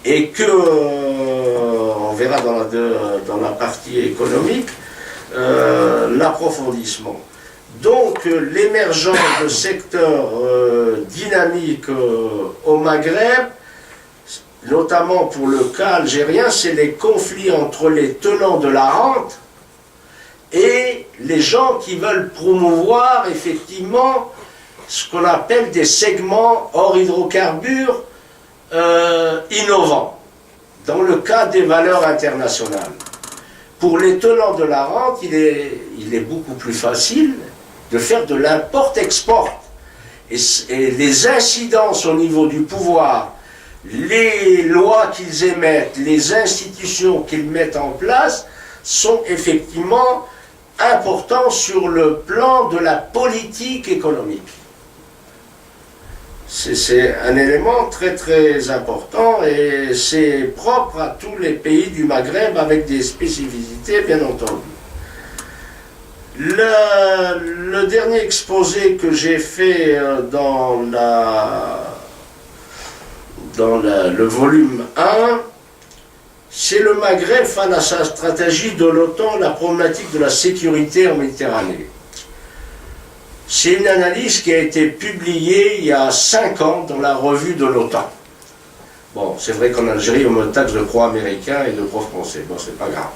Et que, on verra dans la partie économique, l'approfondissement. Donc, l'émergence de secteurs dynamiques au Maghreb, notamment pour le cas algérien, c'est les conflits entre les tenants de la rente et les gens qui veulent promouvoir effectivement ce qu'on appelle des segments hors hydrocarbures innovants, dans le cas des valeurs internationales. Pour les tenants de la rente, il est beaucoup plus facile de faire de l'import-export. Et les incidences au niveau du pouvoir, les lois qu'ils émettent, les institutions qu'ils mettent en place sont effectivement importants sur le plan de la politique économique. C'est un élément très très important et c'est propre à tous les pays du Maghreb avec des spécificités bien entendu. Le dernier exposé que j'ai fait dans le volume 1, c'est le Maghreb face à sa stratégie de l'OTAN, la problématique de la sécurité en Méditerranée. C'est une analyse qui a été publiée il y a 5 ans dans la revue de l'OTAN. Bon, c'est vrai qu'en Algérie, on me taxe de pro-américain et de pro-français. Bon, c'est pas grave.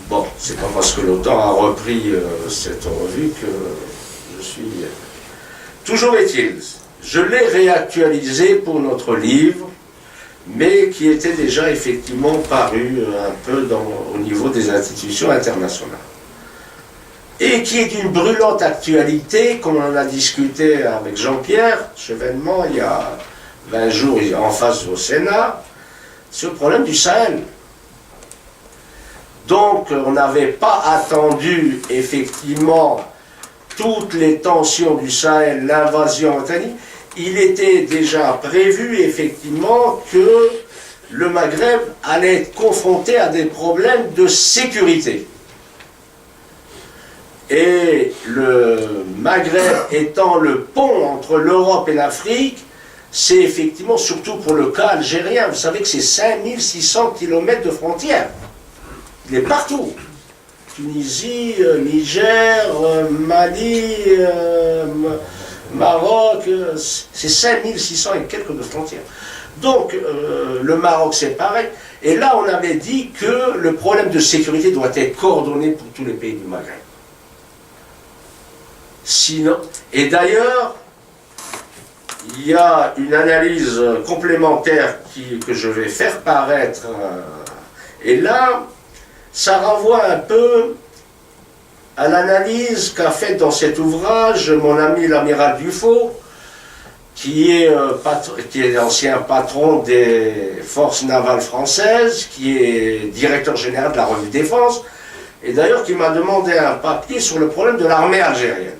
Bon, c'est pas parce que l'OTAN a repris cette revue que je suis... Toujours est-il, je l'ai réactualisé pour notre livre, mais qui était déjà effectivement paru un peu au niveau des institutions internationales. et qui est d'une brûlante actualité, comme on en a discuté avec Jean-Pierre Chevènement il y a 20 jours en face au Sénat, c'est le problème du Sahel. Donc on n'avait pas attendu effectivement toutes les tensions du Sahel, l'invasion britannique. Il était déjà prévu effectivement que le Maghreb allait être confronté à des problèmes de sécurité. Et le Maghreb étant le pont entre l'Europe et l'Afrique, c'est effectivement surtout pour le cas algérien. Vous savez que c'est 5600 km de frontières. Il est partout. Tunisie, Niger, Mali, Maroc, c'est 5600 et quelques de frontières. Donc le Maroc c'est pareil. Et là on avait dit que le problème de sécurité doit être coordonné pour tous les pays du Maghreb. Sinon, et d'ailleurs, il y a une analyse complémentaire que je vais faire paraître. Et là, ça renvoie un peu à l'analyse qu'a faite dans cet ouvrage mon ami l'amiral Dufaux, qui est l'ancien patron des forces navales françaises, qui est directeur général de la revue Défense, et d'ailleurs qui m'a demandé un papier sur le problème de l'armée algérienne,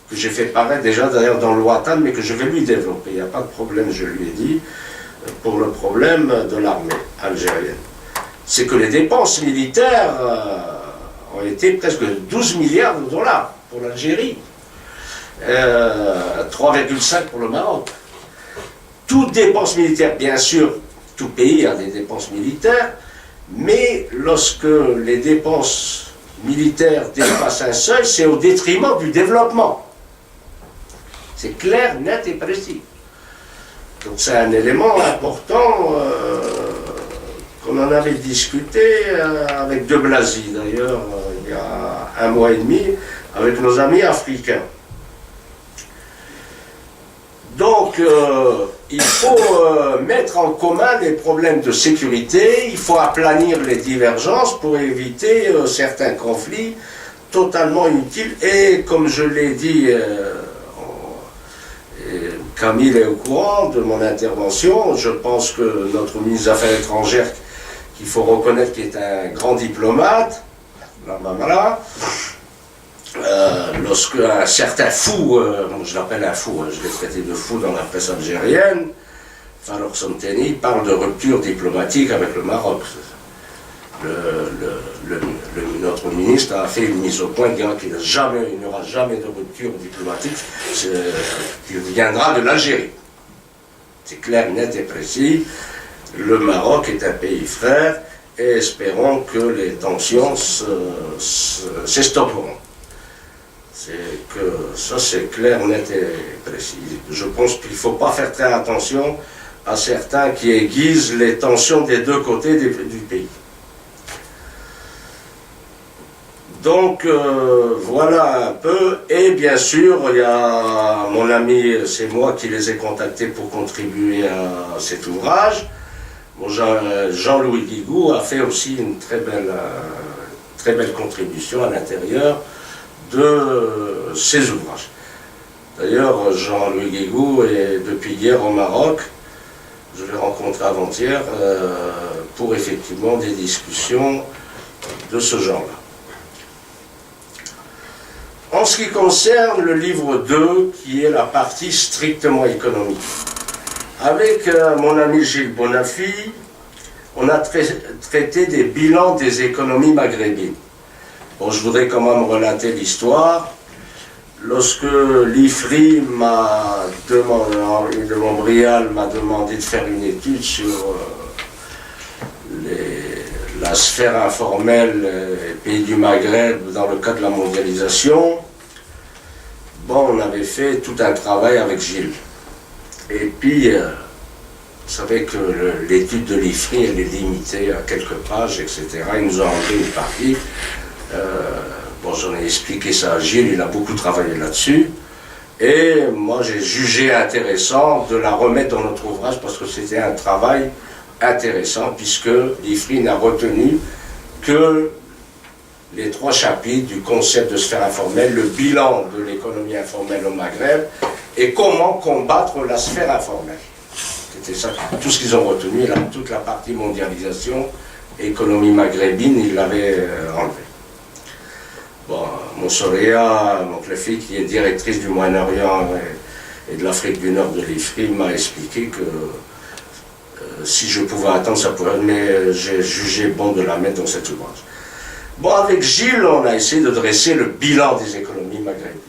que j'ai fait paraître déjà d'ailleurs dans le Ouattan, mais que je vais lui développer. Il n'y a pas de problème, je lui ai dit, pour le problème de l'armée algérienne. C'est que les dépenses militaires ont été presque 12 milliards de dollars pour l'Algérie, 3,5 pour le Maroc. Toute dépense militaire, bien sûr, tout pays a des dépenses militaires, mais lorsque les dépenses militaires dépassent un seuil, c'est au détriment du développement. C'est clair, net et précis. Donc c'est un élément important qu'on en avait discuté avec De Blazy, d'ailleurs, il y a 1 mois et demi, avec nos amis africains. Donc il faut mettre en commun les problèmes de sécurité, il faut aplanir les divergences pour éviter certains conflits totalement inutiles. Et comme je l'ai dit, Camille est au courant de mon intervention. Je pense que notre ministre des Affaires étrangères, qu'il faut reconnaître qu'il est un grand diplomate, lorsque un certain fou, je l'appelle un fou, je l'ai traité de fou dans la presse algérienne, Farok Somteni parle de rupture diplomatique avec le Maroc. Notre ministre a fait une mise au point disant qu'il n'y aura jamais de rupture diplomatique qui viendra de l'Algérie. C'est clair, net et précis. Le Maroc est un pays frère et espérons que les tensions s'estopperont. Ça c'est clair, net et précis. Je pense qu'il ne faut pas faire très attention à certains qui aiguisent les tensions des deux côtés du pays. Donc voilà un peu, et bien sûr il y a mon ami, c'est moi qui les ai contactés pour contribuer à cet ouvrage. Bon, Jean-Louis Guigou a fait aussi une très belle contribution à l'intérieur de ces ouvrages. D'ailleurs Jean-Louis Guigou est depuis hier au Maroc, je l'ai rencontré avant-hier pour effectivement des discussions de ce genre-là. En ce qui concerne le livre 2, qui est la partie strictement économique, avec mon ami Gilles Bonafi, on a traité des bilans des économies maghrébines. Bon, je voudrais quand même relater l'histoire. Lorsque l'IFRI m'a demandé, Henri de Montbrial m'a demandé de faire une étude sur la sphère informelle des pays du Maghreb dans le cadre de la mondialisation, bon, on avait fait tout un travail avec Gilles. Et puis, vous savez que l'étude de l'IFRI, elle est limitée à quelques pages, etc. Ils nous ont enlevé une partie. Bon, j'en ai expliqué ça à Gilles, il a beaucoup travaillé là-dessus. Et moi, j'ai jugé intéressant de la remettre dans notre ouvrage parce que c'était un travail intéressant, puisque l'IFRI n'a retenu que les 3 chapitres du concept de sphère informelle, le bilan de l'économie informelle au Maghreb et comment combattre la sphère informelle. C'était ça, tout ce qu'ils ont retenu, là, toute la partie mondialisation, économie maghrébine, ils l'avaient enlevé. Bon, Moussoria, donc la fille qui est directrice du Moyen-Orient et de l'Afrique du Nord de l'IFRI, m'a expliqué que si je pouvais attendre, ça pourrait, mais j'ai jugé bon de la mettre dans cet ouvrage. Bon, avec Gilles, on a essayé de dresser le bilan des économies maghrébines.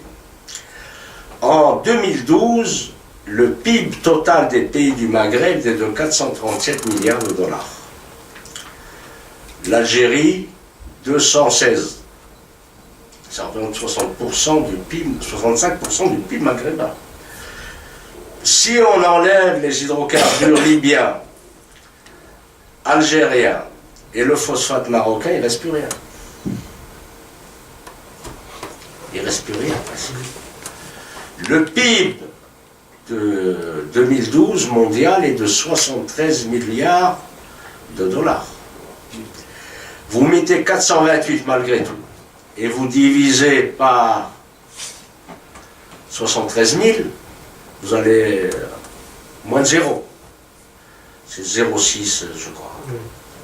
En 2012, le PIB total des pays du Maghreb est de 437 milliards de dollars. L'Algérie, 216. Ça représente 60% du PIB, 65% du PIB maghrébin. Si on enlève les hydrocarbures libyens, algériens et le phosphate marocain, il ne reste plus rien. Il ne reste plus rien presque. Le PIB de 2012 mondial est de 73 milliards de dollars. Vous mettez 428 malgré tout, et vous divisez par 73 000, vous allez moins de 0. C'est 0,6 je crois,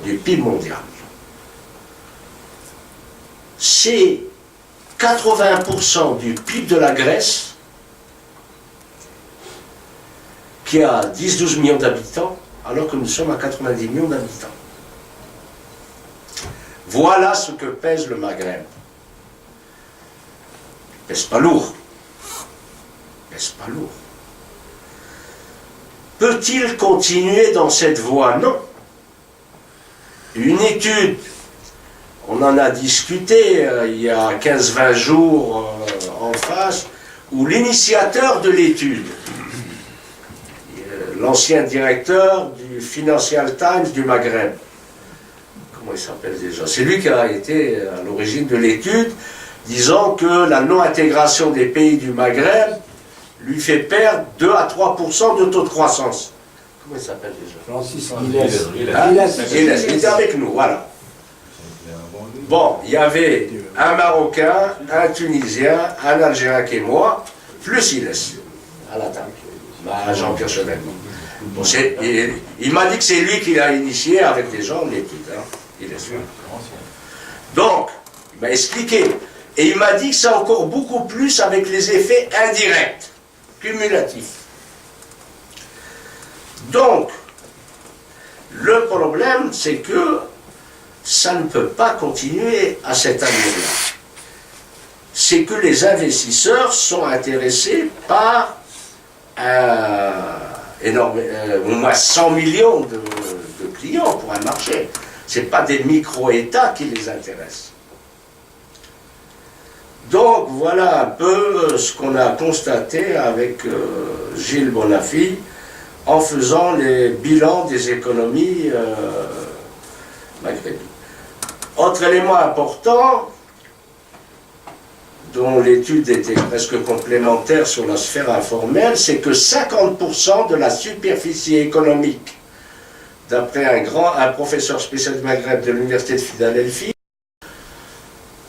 du PIB mondial. C'est 80% du PIB de la Grèce, qui a 10-12 millions d'habitants, alors que nous sommes à 90 millions d'habitants. Voilà ce que pèse le Maghreb. Il pèse pas lourd. Il pèse pas lourd. Peut-il continuer dans cette voie? Non. Une étude, on en a discuté il y a 15-20 jours en face, où l'initiateur de l'étude, l'ancien directeur du Financial Times du Maghreb, comment il s'appelle déjà? C'est lui qui a été à l'origine de l'étude, disant que la non-intégration des pays du Maghreb lui fait perdre 2 à 3% de taux de croissance. Comment il s'appelle déjà? Francis Guilès. Il était avec nous, voilà. Bon, il y avait un Marocain, un Tunisien, un Algérien qui est moi, plus Guilès, à la table, à Jean-Pierre Chevènement. Bon, il m'a dit que c'est lui qui l'a initié avec des gens l'étude. Hein. Il est sûr. Donc, il m'a expliqué. Et il m'a dit que c'est encore beaucoup plus avec les effets indirects, cumulatifs. Donc, le problème, c'est que ça ne peut pas continuer à cette allure-là. C'est que les investisseurs sont intéressés par au moins 100 millions de clients pour un marché. Ce n'est pas des micro-États qui les intéressent. Donc voilà un peu ce qu'on a constaté avec Gilles Bonafy en faisant les bilans des économies maghrébines. Autre élément important, dont l'étude était presque complémentaire sur la sphère informelle, c'est que 50% de la superficie économique, d'après un professeur spécial du Maghreb de l'université de Philadelphie,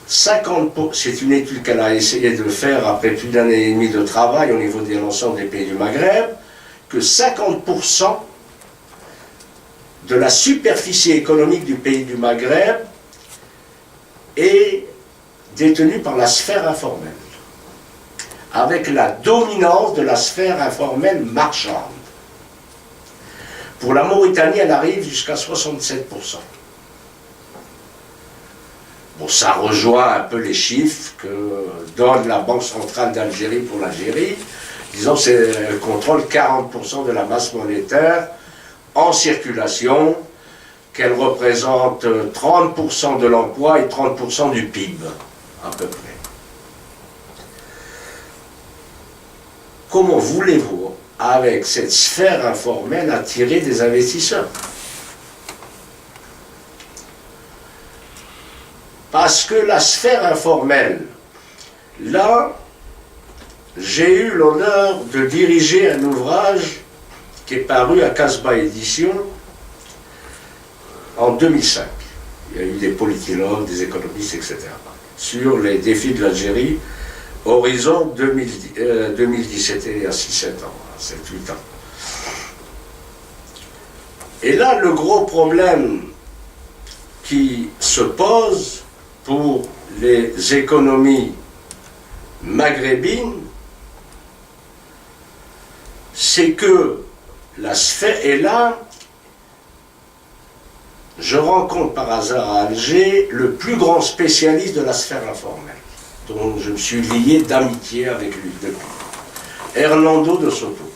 c'est une étude qu'elle a essayé de faire après plus d'un an et demi de travail au niveau de l'ensemble des pays du Maghreb, que 50% de la superficie économique du pays du Maghreb est détenue par la sphère informelle, avec la dominance de la sphère informelle marchande. Pour la Mauritanie, elle arrive jusqu'à 67%. Bon, ça rejoint un peu les chiffres que donne la Banque centrale d'Algérie pour l'Algérie. Disons qu'elle contrôle 40% de la masse monétaire en circulation, qu'elle représente 30% de l'emploi et 30% du PIB, à peu près. Comment voulez-vous, avec cette sphère informelle, attirer des investisseurs? Parce que la sphère informelle, là, j'ai eu l'honneur de diriger un ouvrage qui est paru à Casbah Édition en 2005, Il y a eu des politologues, des économistes, etc. sur les défis de l'Algérie, horizon 2017, il y a 6-7 ans, 7-8 ans. Et là, le gros problème qui se pose pour les économies maghrébines, c'est que la sphère est là. Je rencontre par hasard à Alger le plus grand spécialiste de la sphère informelle, dont je me suis lié d'amitié avec lui depuis, Hernando de Soto,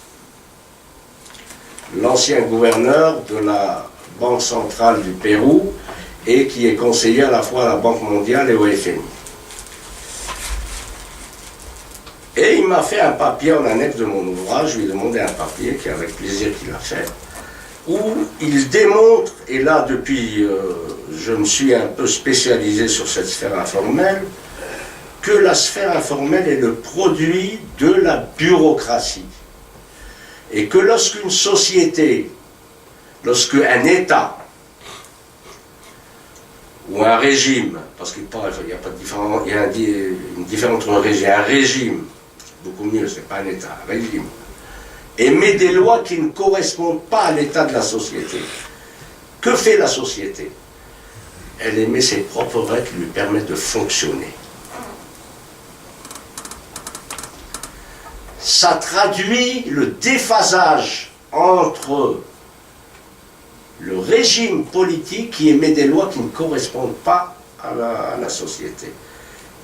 l'ancien gouverneur de la Banque centrale du Pérou et qui est conseiller à la fois à la Banque mondiale et au FMI. Et il m'a fait un papier en annexe de mon ouvrage, je lui ai demandé un papier, qui avec plaisir qu'il a fait, où il démontre, et là depuis je me suis un peu spécialisé sur cette sphère informelle, que la sphère informelle est le produit de la bureaucratie. Et que lorsqu'une société, lorsqu'un État, ou un régime, parce qu'il n'y a pas de différence, il y a une différence entre un régime, beaucoup mieux, c'est pas un État, un régime, émet des lois qui ne correspondent pas à l'état de la société. Que fait la société? Elle émet ses propres règles qui lui permettent de fonctionner. Ça traduit le déphasage entre le régime politique qui émet des lois qui ne correspondent pas à la société.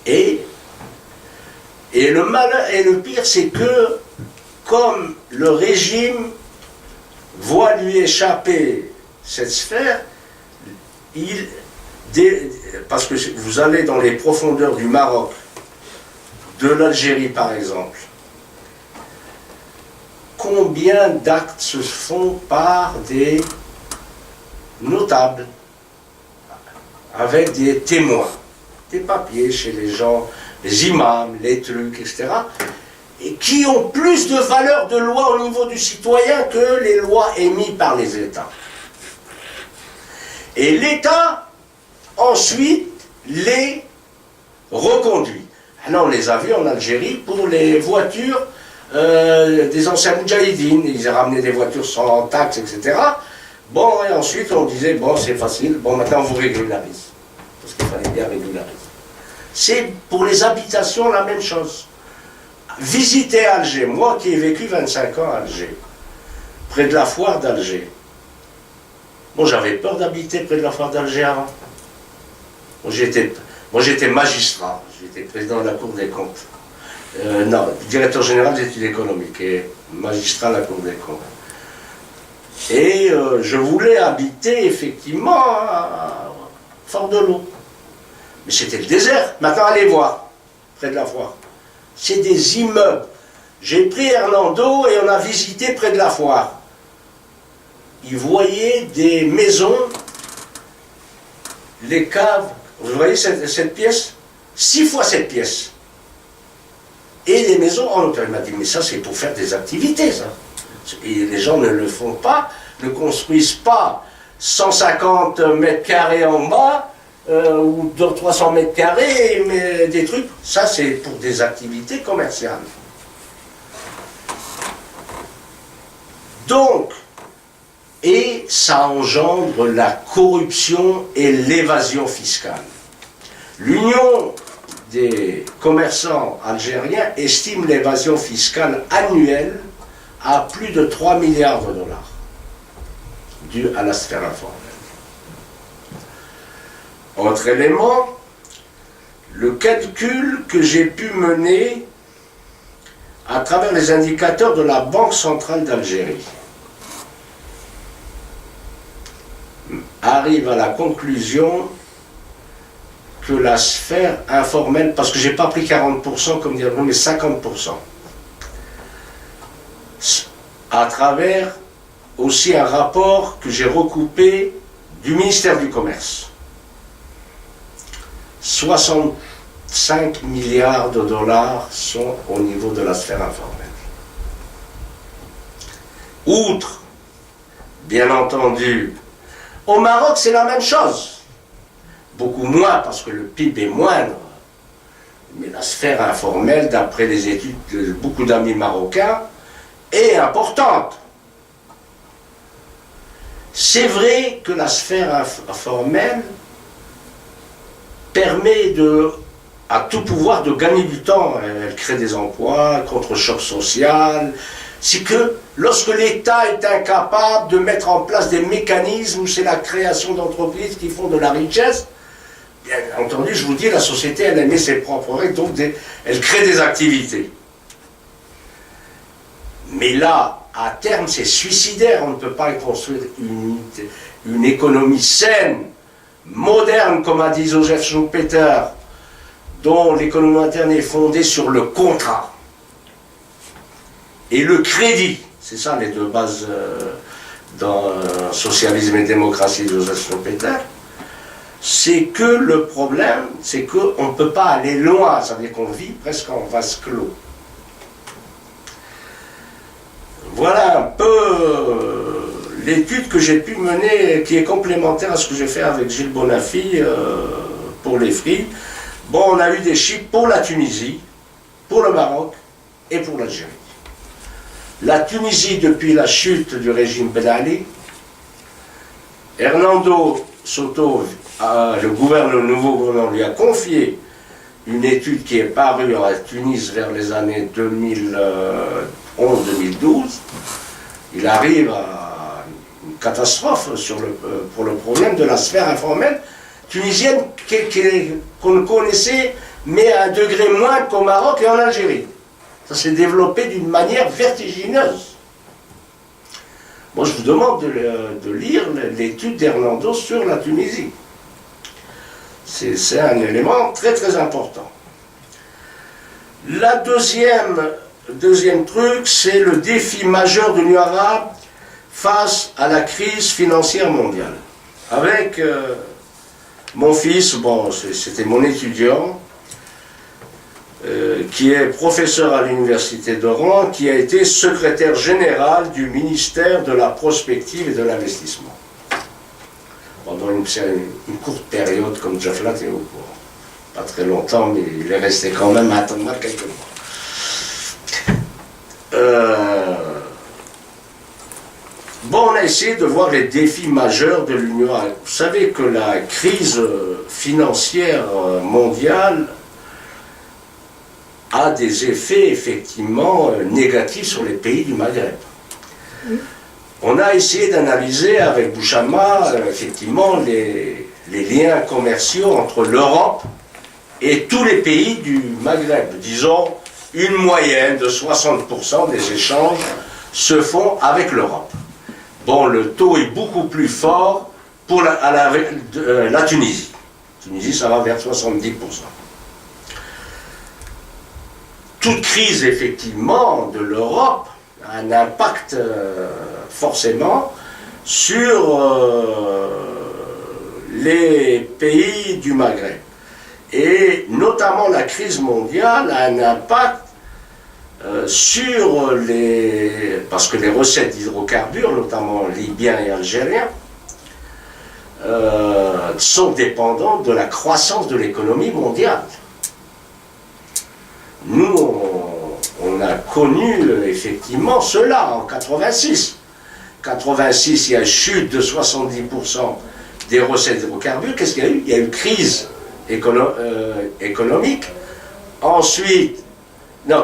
Et le malheur et le pire, c'est que comme le régime voit lui échapper cette sphère, parce que vous allez dans les profondeurs du Maroc, de l'Algérie par exemple, combien d'actes se font par des notables, avec des témoins, des papiers chez les gens, les imams, les trucs, etc., et qui ont plus de valeur de loi au niveau du citoyen que les lois émises par les États. Et l'État, ensuite, les reconduit. Alors, on les a vus en Algérie pour les voitures des anciens Moudjahidines. Ils ont ramené des voitures sans taxes, etc. Bon, et ensuite, on disait, bon, c'est facile, bon, maintenant, on vous régularise. Parce qu'il fallait bien régulariser. C'est pour les habitations la même chose. Visiter Alger, moi qui ai vécu 25 ans à Alger, près de la foire d'Alger. Bon, j'avais peur d'habiter près de la foire d'Alger avant. Moi, j'étais magistrat, j'étais président de la Cour des comptes. Non, directeur général des études économiques et magistrat de la Cour des comptes. Et je voulais habiter effectivement à Fort-de-L'Eau. Mais c'était le désert. Maintenant, allez voir, près de la foire. C'est des immeubles. J'ai pris Hernando et on a visité près de la foire. Il voyait des maisons, les caves. Vous voyez cette pièce? 6 fois cette pièce. Et les maisons en hauteur. Il m'a dit, mais ça c'est pour faire des activités, ça. Et les gens ne le font pas, ne construisent pas 150 mètres carrés en bas, ou 300 mètres carrés, mais des trucs. Ça c'est pour des activités commerciales. Donc, et ça engendre la corruption et l'évasion fiscale. L'Union des commerçants algériens estime l'évasion fiscale annuelle à plus de 3 milliards de dollars, dû à la sphère informelle. Autre élément, le calcul que j'ai pu mener à travers les indicateurs de la Banque centrale d'Algérie arrive à la conclusion que la sphère informelle, parce que je n'ai pas pris 40% comme dire, mais 50%, à travers aussi un rapport que j'ai recoupé du ministère du Commerce. 65 milliards de dollars sont au niveau de la sphère informelle. Outre, bien entendu, au Maroc c'est la même chose. beaucoup moins parce que le PIB est moindre. Mais la sphère informelle, d'après les études de beaucoup d'amis marocains, est importante. C'est vrai que la sphère informelle permet à tout pouvoir de gagner du temps. Elle crée des emplois, contre-choc social. C'est que lorsque l'État est incapable de mettre en place des mécanismes où c'est la création d'entreprises qui font de la richesse, bien entendu, je vous dis, la société, elle émet ses propres règles, donc elle crée des activités. Mais là, à terme, c'est suicidaire. On ne peut pas construire une économie saine, moderne, comme a dit Joseph Schumpeter, dont l'économie interne est fondée sur le contrat et le crédit. C'est ça les deux bases dans Socialisme et démocratie de Joseph Schumpeter. C'est que le problème, c'est qu'on ne peut pas aller loin, ça veut dire qu'on vit presque en vase clos. Voilà un peu l'étude que j'ai pu mener, qui est complémentaire à ce que j'ai fait avec Gilles Bonafy pour les FRI. Bon, on a eu des chiffres pour la Tunisie, pour le Maroc et pour l'Algérie. La Tunisie, depuis la chute du régime Ben Ali, Hernando Soto, le nouveau gouvernement, lui a confié une étude qui est parue à Tunis vers les années 2011-2012. Il arrive à une catastrophe pour le problème de la sphère informelle tunisienne qu'on ne connaissait, mais à un degré moindre qu'au Maroc et en Algérie. Ça s'est développé d'une manière vertigineuse. Moi, je vous demande de lire l'étude d'Hernando sur la Tunisie. C'est un élément très très important. La deuxième truc, c'est le défi majeur de l'Union arabe face à la crise financière mondiale. Avec mon fils, bon, c'était mon étudiant, qui est professeur à l'université d'Oran, qui a été secrétaire général du ministère de la prospective et de l'investissement. Pendant une courte période, comme Jeff Latt est au courant. Pas très longtemps, mais il est resté quand même à Tamar quelques mois. Bon, on a essayé de voir les défis majeurs de l'Union européenne. Vous savez que la crise financière mondiale a des effets effectivement négatifs sur les pays du Maghreb. On a essayé d'analyser avec Bouchama effectivement les liens commerciaux entre l'Europe et tous les pays du Maghreb. Disons, une moyenne de 60% des échanges se font avec l'Europe. Bon, le taux est beaucoup plus fort pour la Tunisie. Tunisie, ça va vers 70%. Toute crise, effectivement, de l'Europe a un impact forcément sur les pays du Maghreb. Et notamment la crise mondiale a un impact sur parce que les recettes d'hydrocarbures, notamment libyens et algériens, sont dépendantes de la croissance de l'économie mondiale. Nous, on a connu effectivement cela en 86. 86, il y a une chute de 70% des recettes d'hydrocarbures. Qu'est-ce qu'il y a eu? Il y a eu crise économique. Ensuite,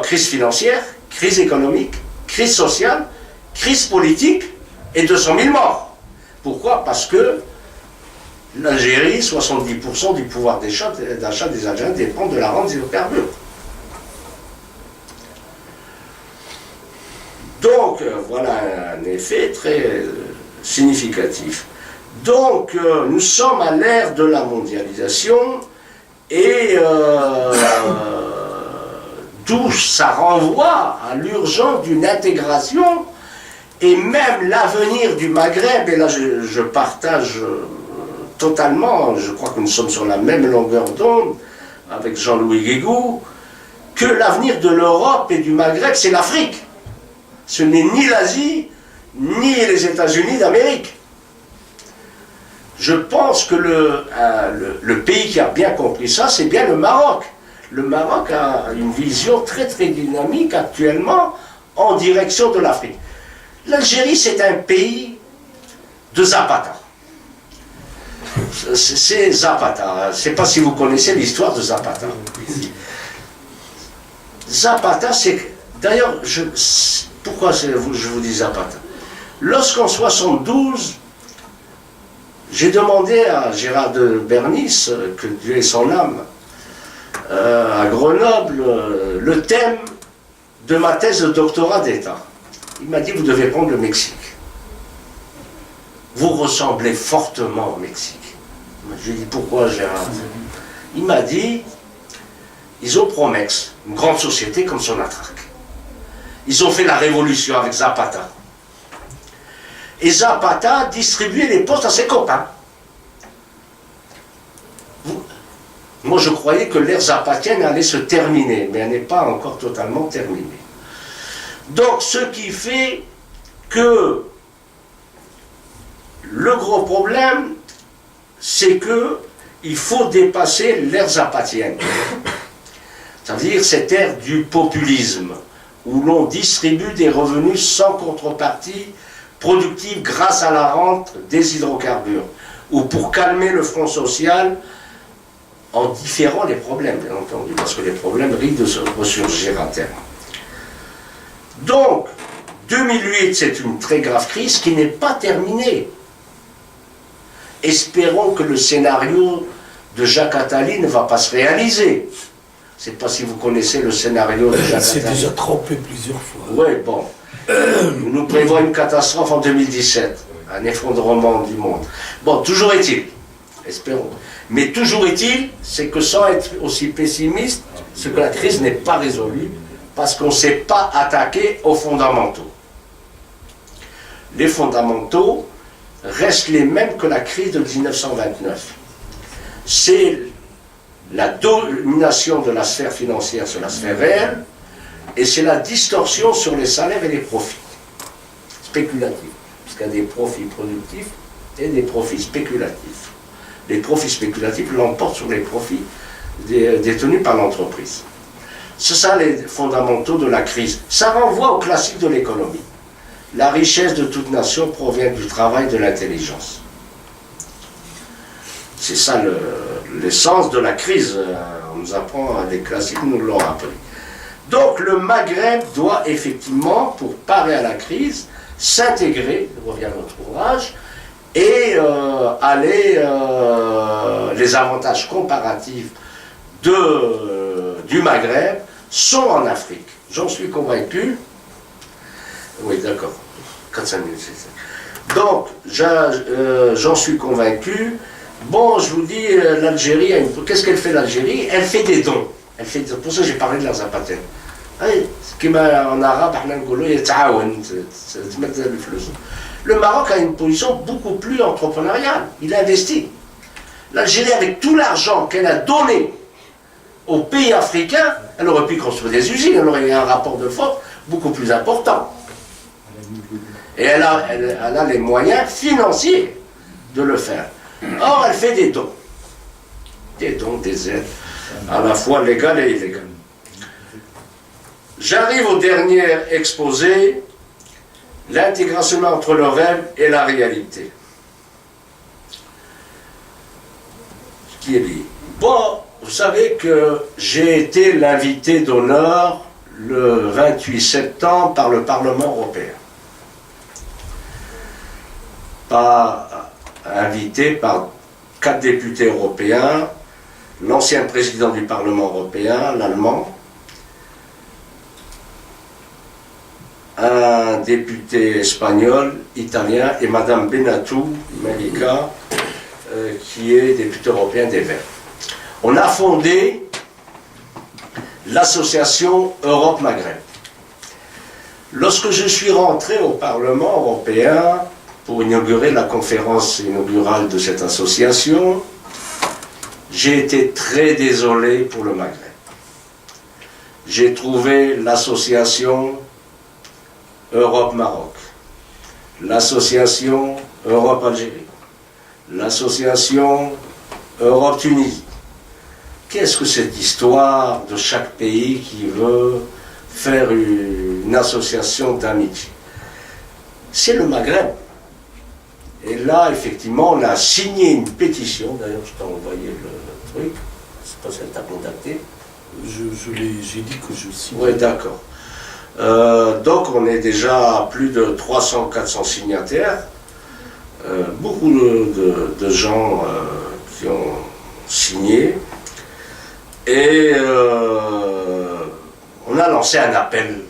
crise financière, crise économique, crise sociale, crise politique et 200 000 morts. Pourquoi? Parce que l'Algérie, 70% du pouvoir d'achat des Algériens dépend de la rente des hydrocarbures. Donc, voilà un effet très significatif. Donc, nous sommes à l'ère de la mondialisation et d'où ça renvoie à l'urgence d'une intégration et même l'avenir du Maghreb, et là je partage totalement, je crois que nous sommes sur la même longueur d'onde avec Jean-Louis Guégou, que l'avenir de l'Europe et du Maghreb, c'est l'Afrique. Ce n'est ni l'Asie, ni les États-Unis d'Amérique. Je pense que le pays qui a bien compris ça, c'est bien le Maroc. Le Maroc a une vision très très dynamique actuellement en direction de l'Afrique. L'Algérie, c'est un pays de Zapata. C'est Zapata. Je ne sais pas si vous connaissez l'histoire de Zapata. Zapata, c'est... D'ailleurs, pourquoi je vous dis Zapata? Lorsqu'en 72, j'ai demandé à Gérard de Bernis, que Dieu ait son âme, à Grenoble, le thème de ma thèse de doctorat d'État. Il m'a dit, vous devez prendre le Mexique. Vous ressemblez fortement au Mexique. Je lui ai dit, pourquoi Gérard? Il m'a dit, ils ont Promex, une grande société comme Sonatrach. Ils ont fait la révolution avec Zapata. Et Zapata distribuait les postes à ses copains. Moi, je croyais que l'ère zapatienne allait se terminer, mais elle n'est pas encore totalement terminée. Donc, ce qui fait que le gros problème, c'est que il faut dépasser l'ère zapatienne. Ça veut dire cette ère du populisme, où l'on distribue des revenus sans contrepartie productive grâce à la rente des hydrocarbures, ou pour calmer le front social, en différant les problèmes, bien entendu, parce que les problèmes risquent de se ressurgir à terme. Donc, 2008, c'est une très grave crise qui n'est pas terminée. Espérons que le scénario de Jacques Attali ne va pas se réaliser. Je ne sais pas si vous connaissez le scénario de Jacques Attali. C'est déjà trompé plusieurs fois. Oui, bon. Nous prévoyons une catastrophe en 2017, un effondrement du monde. Bon, toujours est-il, espérons. Mais toujours est-il, c'est que sans être aussi pessimiste, c'est que la crise n'est pas résolue parce qu'on ne s'est pas attaqué aux fondamentaux. Les fondamentaux restent les mêmes que la crise de 1929. C'est la domination de la sphère financière sur la sphère réelle et c'est la distorsion sur les salaires et les profits spéculatifs. Parce qu'il y a des profits productifs et des profits spéculatifs. Les profits spéculatifs l'emportent sur les profits détenus par l'entreprise. C'est ça les fondamentaux de la crise. Ça renvoie au classique de l'économie. La richesse de toute nation provient du travail de l'intelligence. C'est ça l'essence de la crise. On nous apprend, les classiques nous l'ont appris. Donc le Maghreb doit effectivement, pour parer à la crise, s'intégrer, je reviens à notre ouvrage, et les avantages comparatifs du Maghreb sont en Afrique. J'en suis convaincu. Oui, d'accord. 4-5 minutes, c'est ça. Donc, j'en suis convaincu. Bon, je vous dis, l'Algérie, qu'est-ce qu'elle fait l'Algérie? Elle fait des dons. Pour ça, j'ai parlé de la zapataine. En arabe, le Maroc a une position beaucoup plus entrepreneuriale. Il investit. L'Algérie, avec tout l'argent qu'elle a donné aux pays africains, elle aurait pu construire des usines, elle aurait eu un rapport de force beaucoup plus important. Et elle a les moyens financiers de le faire. Or, elle fait des dons. Des dons, des aides, à la fois légales et illégales. J'arrive au dernier exposé, l'intégration entre le rêve et la réalité. Ce qui est lié. Bon, vous savez que j'ai été l'invité d'honneur le 28 septembre par le Parlement européen. Invité par 4 députés européens, l'ancien président du Parlement européen, l'allemand, un député espagnol, italien, et Madame Benatou, Malika, qui est députée européenne des Verts. On a fondé l'association Europe-Maghreb. Lorsque je suis rentré au Parlement européen pour inaugurer la conférence inaugurale de cette association, j'ai été très désolé pour le Maghreb. J'ai trouvé l'association Europe-Maroc, l'association Europe-Algérie, l'association Europe-Tunisie. Qu'est-ce que cette histoire de chaque pays qui veut faire une association d'amitié? C'est le Maghreb. Et là, effectivement, on a signé une pétition. D'ailleurs, je t'ai envoyé le truc. Je ne sais pas si elle t'a contacté. J'ai dit que je signe. Oui, d'accord. Donc, on est déjà à plus de 300-400 signataires. Beaucoup de gens qui ont signé. Et on a lancé un appel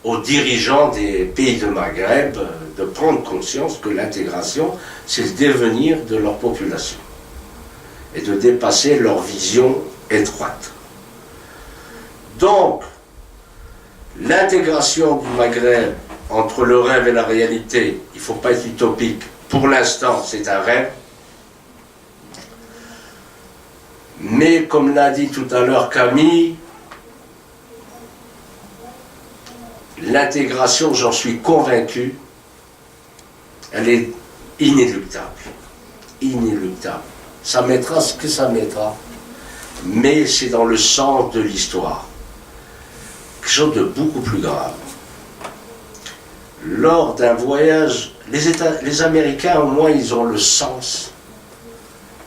aux dirigeants des pays de Maghreb de prendre conscience que l'intégration, c'est le devenir de leur population et de dépasser leur vision étroite. Donc, l'intégration du Maghreb entre le rêve et la réalité, il ne faut pas être utopique. Pour l'instant, c'est un rêve. Mais comme l'a dit tout à l'heure Camille, l'intégration, j'en suis convaincu, elle est inéluctable. Inéluctable. Ça mettra ce que ça mettra, mais c'est dans le sens de l'histoire. Quelque chose de beaucoup plus grave. Lors d'un voyage, les Américains, au moins, ils ont le sens.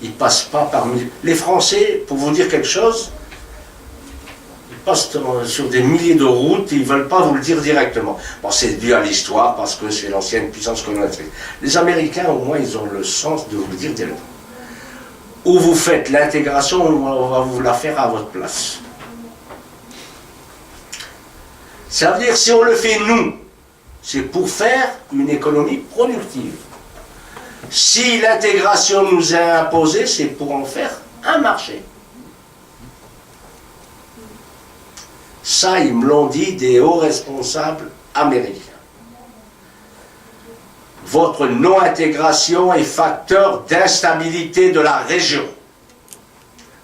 Ils passent pas parmi... Les Français, pour vous dire quelque chose, ils passent sur des milliers de routes et ils ne veulent pas vous le dire directement. Bon, c'est dû à l'histoire, parce que c'est l'ancienne puissance colonisatrice. Les Américains, au moins, ils ont le sens de vous le dire directement. Ou vous faites l'intégration, ou on va vous la faire à votre place. Ça veut dire, si on le fait nous, c'est pour faire une économie productive. Si l'intégration nous est imposée, c'est pour en faire un marché. Ça, ils me l'ont dit des hauts responsables américains. Votre non-intégration est facteur d'instabilité de la région.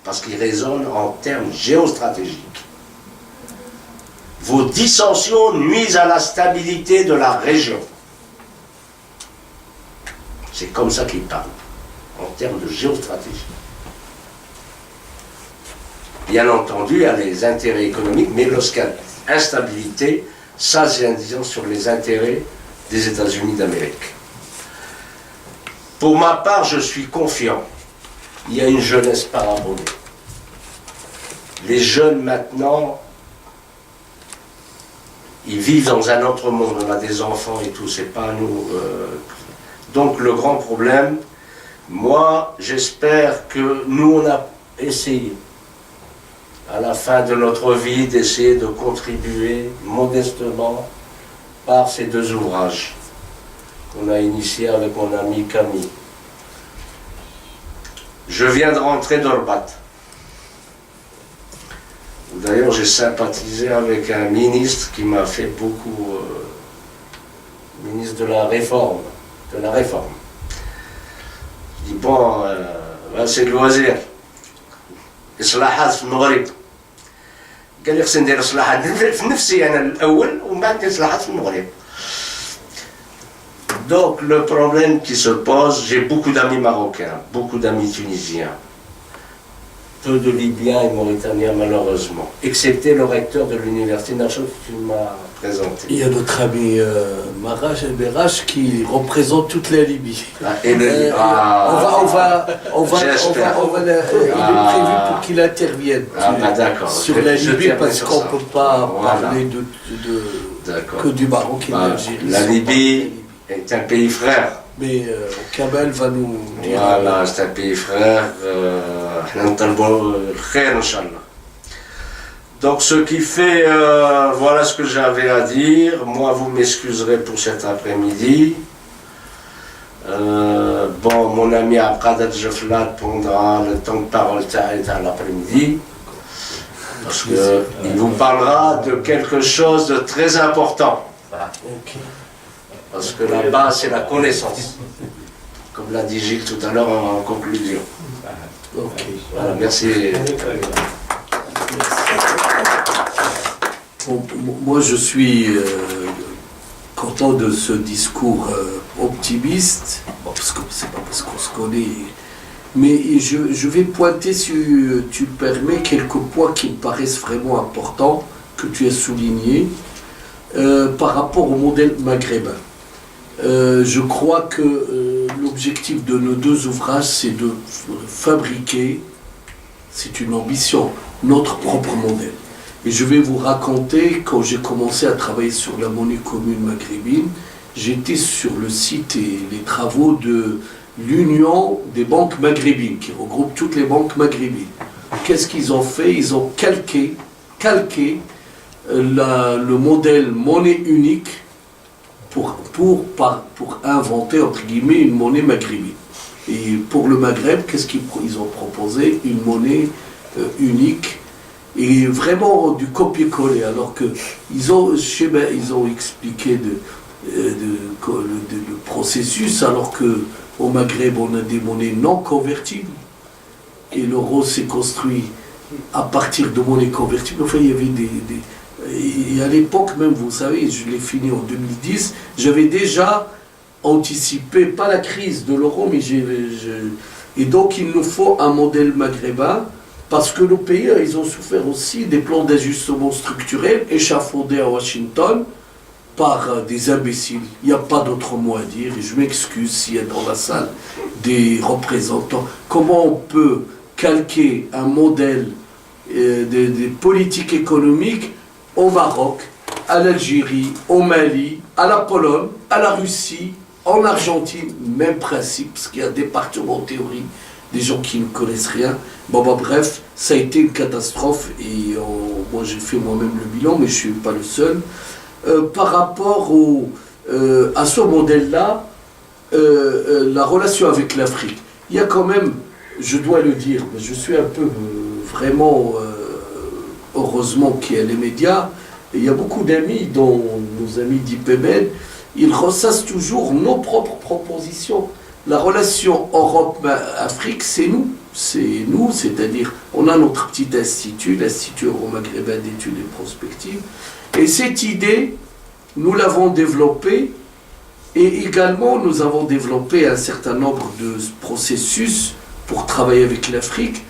Parce qu'il raisonne en termes géostratégiques. Vos dissensions nuisent à la stabilité de la région. C'est comme ça qu'il parle, en termes de géostratégie. Bien entendu, il y a les intérêts économiques, mais lorsqu'il y a instabilité, ça c'est indisant sur les intérêts des États-Unis d'Amérique. Pour ma part, je suis confiant. Il y a une jeunesse parabolée. Les jeunes maintenant, ils vivent dans un autre monde, on a des enfants et tout, c'est pas nous... Donc le grand problème, moi j'espère que nous on a essayé à la fin de notre vie d'essayer de contribuer modestement par ces deux ouvrages qu'on a initiés avec mon ami Camille. Je viens de rentrer d'Orbat. D'ailleurs j'ai sympathisé avec un ministre qui m'a fait beaucoup, ministre de la réforme. De la réforme. Je dis bon, c'est le loisir. إصلاحات في المغرب. قال لي خصني ندير إصلاحات في نفسي أنا الأول ومن بعد ندير إصلاحات في المغرب. Donc le problème qui se pose, j'ai beaucoup d'amis marocains, beaucoup d'amis tunisiens, peu de Libyens et Mauritaniens malheureusement, excepté le recteur de l'université nationale que tu m'as présenté. Il y a notre ami Berach qui représente toute la Libye. Il est prévu pour qu'il intervienne sur la Libye parce qu'on ne peut pas parler que du Maroc et de l'Algérie. La Libye est un pays frère. Mais Kamel va nous dire... Voilà, c'est un pays frère. Donc ce qui fait, voilà ce que j'avais à dire. Moi, vous m'excuserez pour cet après-midi. Bon, mon ami Abqadat Jeflat prendra le temps de parole à l'après-midi. Parce qu'il vous parlera de quelque chose de très important. Parce que la base, c'est la connaissance. Comme l'a dit Gilles tout à l'heure en conclusion. Voilà, merci. Bon, moi, je suis content de ce discours optimiste, bon, parce que c'est pas parce qu'on se connaît, mais je vais pointer, si tu permets, quelques points qui me paraissent vraiment importants, que tu as soulignés, par rapport au modèle maghrébin. Je crois que l'objectif de nos deux ouvrages, c'est de fabriquer, c'est une ambition, notre propre modèle. Et je vais vous raconter, quand j'ai commencé à travailler sur la monnaie commune maghrébine, j'étais sur le site et les travaux de l'Union des banques maghrébines, qui regroupe toutes les banques maghrébines. Qu'est-ce qu'ils ont fait? Ils ont calqué le modèle monnaie unique pour inventer, entre guillemets, une monnaie maghrébine. Et pour le Maghreb, qu'est-ce qu'ils ont proposé? Une monnaie unique et vraiment du copier-coller, alors qu'ils ont expliqué le processus, alors qu'au Maghreb, on a des monnaies non convertibles et l'euro s'est construit à partir de monnaies convertibles. Enfin, il y avait et à l'époque même, vous savez, je l'ai fini en 2010, j'avais déjà anticipé, pas la crise de l'euro, mais et donc il nous faut un modèle maghrébin, parce que nos pays, ils ont souffert aussi des plans d'ajustement structurel échafaudés à Washington par des imbéciles. Il n'y a pas d'autre mot à dire, et je m'excuse s'il y a dans la salle des représentants. Comment on peut calquer un modèle des politiques économiques au Maroc, à l'Algérie, au Mali, à la Pologne, à la Russie, en Argentine, même principe, parce qu'il y a des départements en théorie, des gens qui ne connaissent rien. Bref, ça a été une catastrophe, et moi j'ai fait moi-même le bilan, mais je ne suis pas le seul. Par rapport à ce modèle-là, la relation avec l'Afrique, il y a quand même, je dois le dire, je suis un peu vraiment, heureusement qu'il y a les médias, et il y a beaucoup d'amis, dont nos amis d'IPMED, ils ressassent toujours nos propres propositions. La relation Europe-Afrique, c'est nous, c'est-à-dire, on a notre petit institut, l'Institut euro-maghrébin d'études et prospectives, et cette idée, nous l'avons développée, et également nous avons développé un certain nombre de processus pour travailler avec l'Afrique.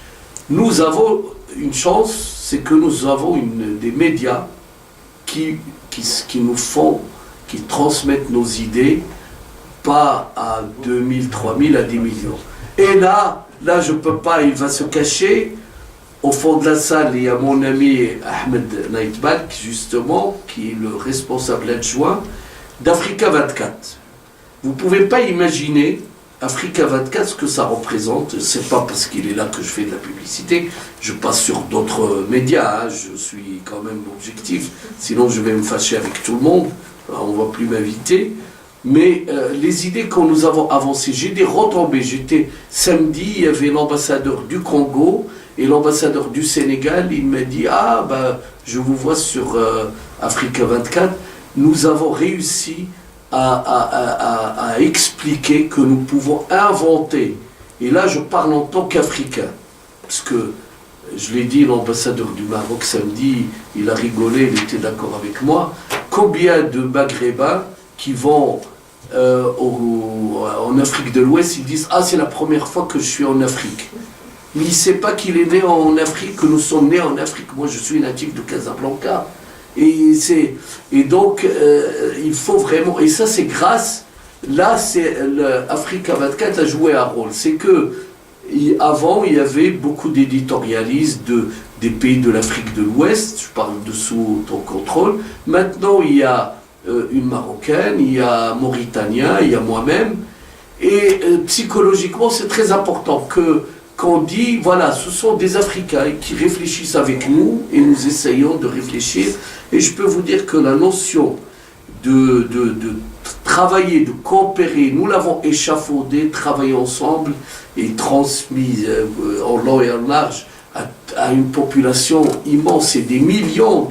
Nous avons une chance, c'est que nous avons des médias qui transmettent nos idées, pas à 2000, 3000, à 10 millions. Et là, je ne peux pas, il va se cacher. Au fond de la salle, il y a mon ami Ahmed Naïtbalk, justement, qui est le responsable adjoint d'Africa 24. Vous ne pouvez pas imaginer Africa 24, ce que ça représente. Ce n'est pas parce qu'il est là que je fais de la publicité. Je passe sur d'autres médias, je suis quand même objectif. Sinon, je vais me fâcher avec tout le monde. On ne va plus m'inviter. Mais les idées que nous avons avancées, j'ai des retombées. Samedi, il y avait l'ambassadeur du Congo et l'ambassadeur du Sénégal. Il m'a dit, je vous vois sur Africa 24. Nous avons réussi à expliquer que nous pouvons inventer. Et là, je parle en tant qu'Africain. Parce que, je l'ai dit, l'ambassadeur du Maroc samedi, il a rigolé, il était d'accord avec moi. Combien de Maghrébins qui vont en Afrique de l'Ouest, ils disent « Ah, c'est la première fois que je suis en Afrique ». Mais il ne sait pas qu'il est né en Afrique, que nous sommes nés en Afrique. Moi, je suis natif de Casablanca. Et donc, il faut vraiment... Et ça, c'est grâce... Là, Africa 24 a joué un rôle. C'est que, avant, il y avait beaucoup d'éditorialistes des pays de l'Afrique de l'Ouest. Je parle de sous ton contrôle. Maintenant, il y a une Marocaine, il y a un Mauritanien, il y a moi-même. Et psychologiquement, c'est très important qu'on dit, voilà, ce sont des Africains qui réfléchissent avec nous et nous essayons de réfléchir. Et je peux vous dire que la notion de travailler, de coopérer, nous l'avons échafaudé, travaillé ensemble et transmis en long et en large à une population immense et des millions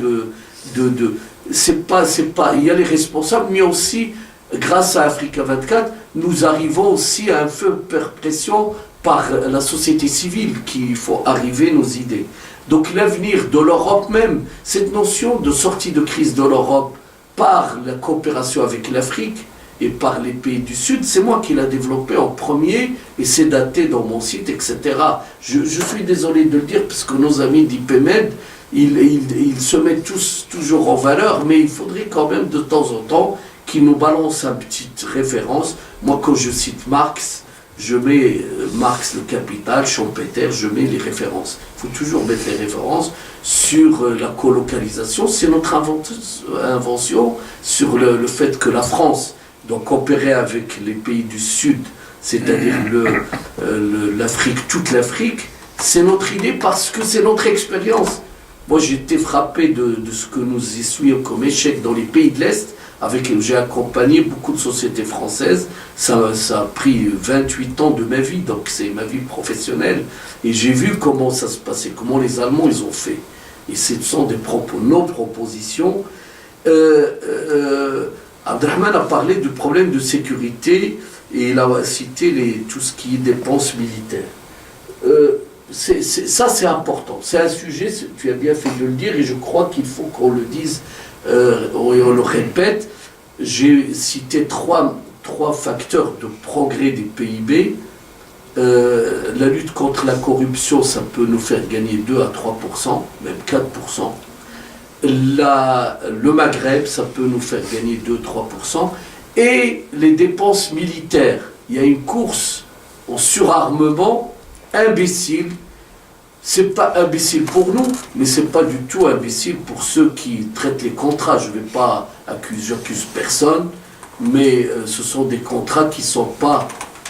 c'est pas, il y a les responsables, mais aussi, grâce à Africa 24, nous arrivons aussi à un feu de pression par la société civile qu'il faut arriver nos idées. Donc l'avenir de l'Europe même, cette notion de sortie de crise de l'Europe par la coopération avec l'Afrique, et par les pays du Sud. C'est moi qui l'ai développé en premier et c'est daté dans mon site, etc. Je suis désolé de le dire parce que nos amis d'IPMED, ils se mettent tous toujours en valeur, mais il faudrait quand même de temps en temps qu'ils nous balancent une petite référence. Moi, quand je cite Marx, je mets Marx, le Capital, Schumpeter, je mets les références. Il faut toujours mettre les références sur la colocalisation. C'est notre invention sur le fait que la France doit coopérer avec les pays du Sud, c'est-à-dire l'Afrique, toute l'Afrique. C'est notre idée parce que c'est notre expérience. Moi, j'ai été frappé de ce que nous essuyons comme échec dans les pays de l'Est. J'ai accompagné beaucoup de sociétés françaises. Ça a pris 28 ans de ma vie, donc c'est ma vie professionnelle. Et j'ai vu comment ça se passait, comment les Allemands ils ont fait. Et ce sont nos propositions. Abdelrahman a parlé du problème de sécurité et il a cité tout ce qui est dépenses militaires. Ça c'est important. C'est un sujet, tu as bien fait de le dire, et je crois qu'il faut qu'on le dise. On le répète, j'ai cité trois facteurs de progrès des PIB. La lutte contre la corruption, ça peut nous faire gagner 2 à 3%, même 4%. Le Maghreb, ça peut nous faire gagner 2-3%. Et les dépenses militaires. Il y a une course au surarmement imbécile. C'est pas imbécile pour nous, mais c'est pas du tout imbécile pour ceux qui traitent les contrats. Je vais pas j'accuse personne, mais ce sont des contrats qui sont pas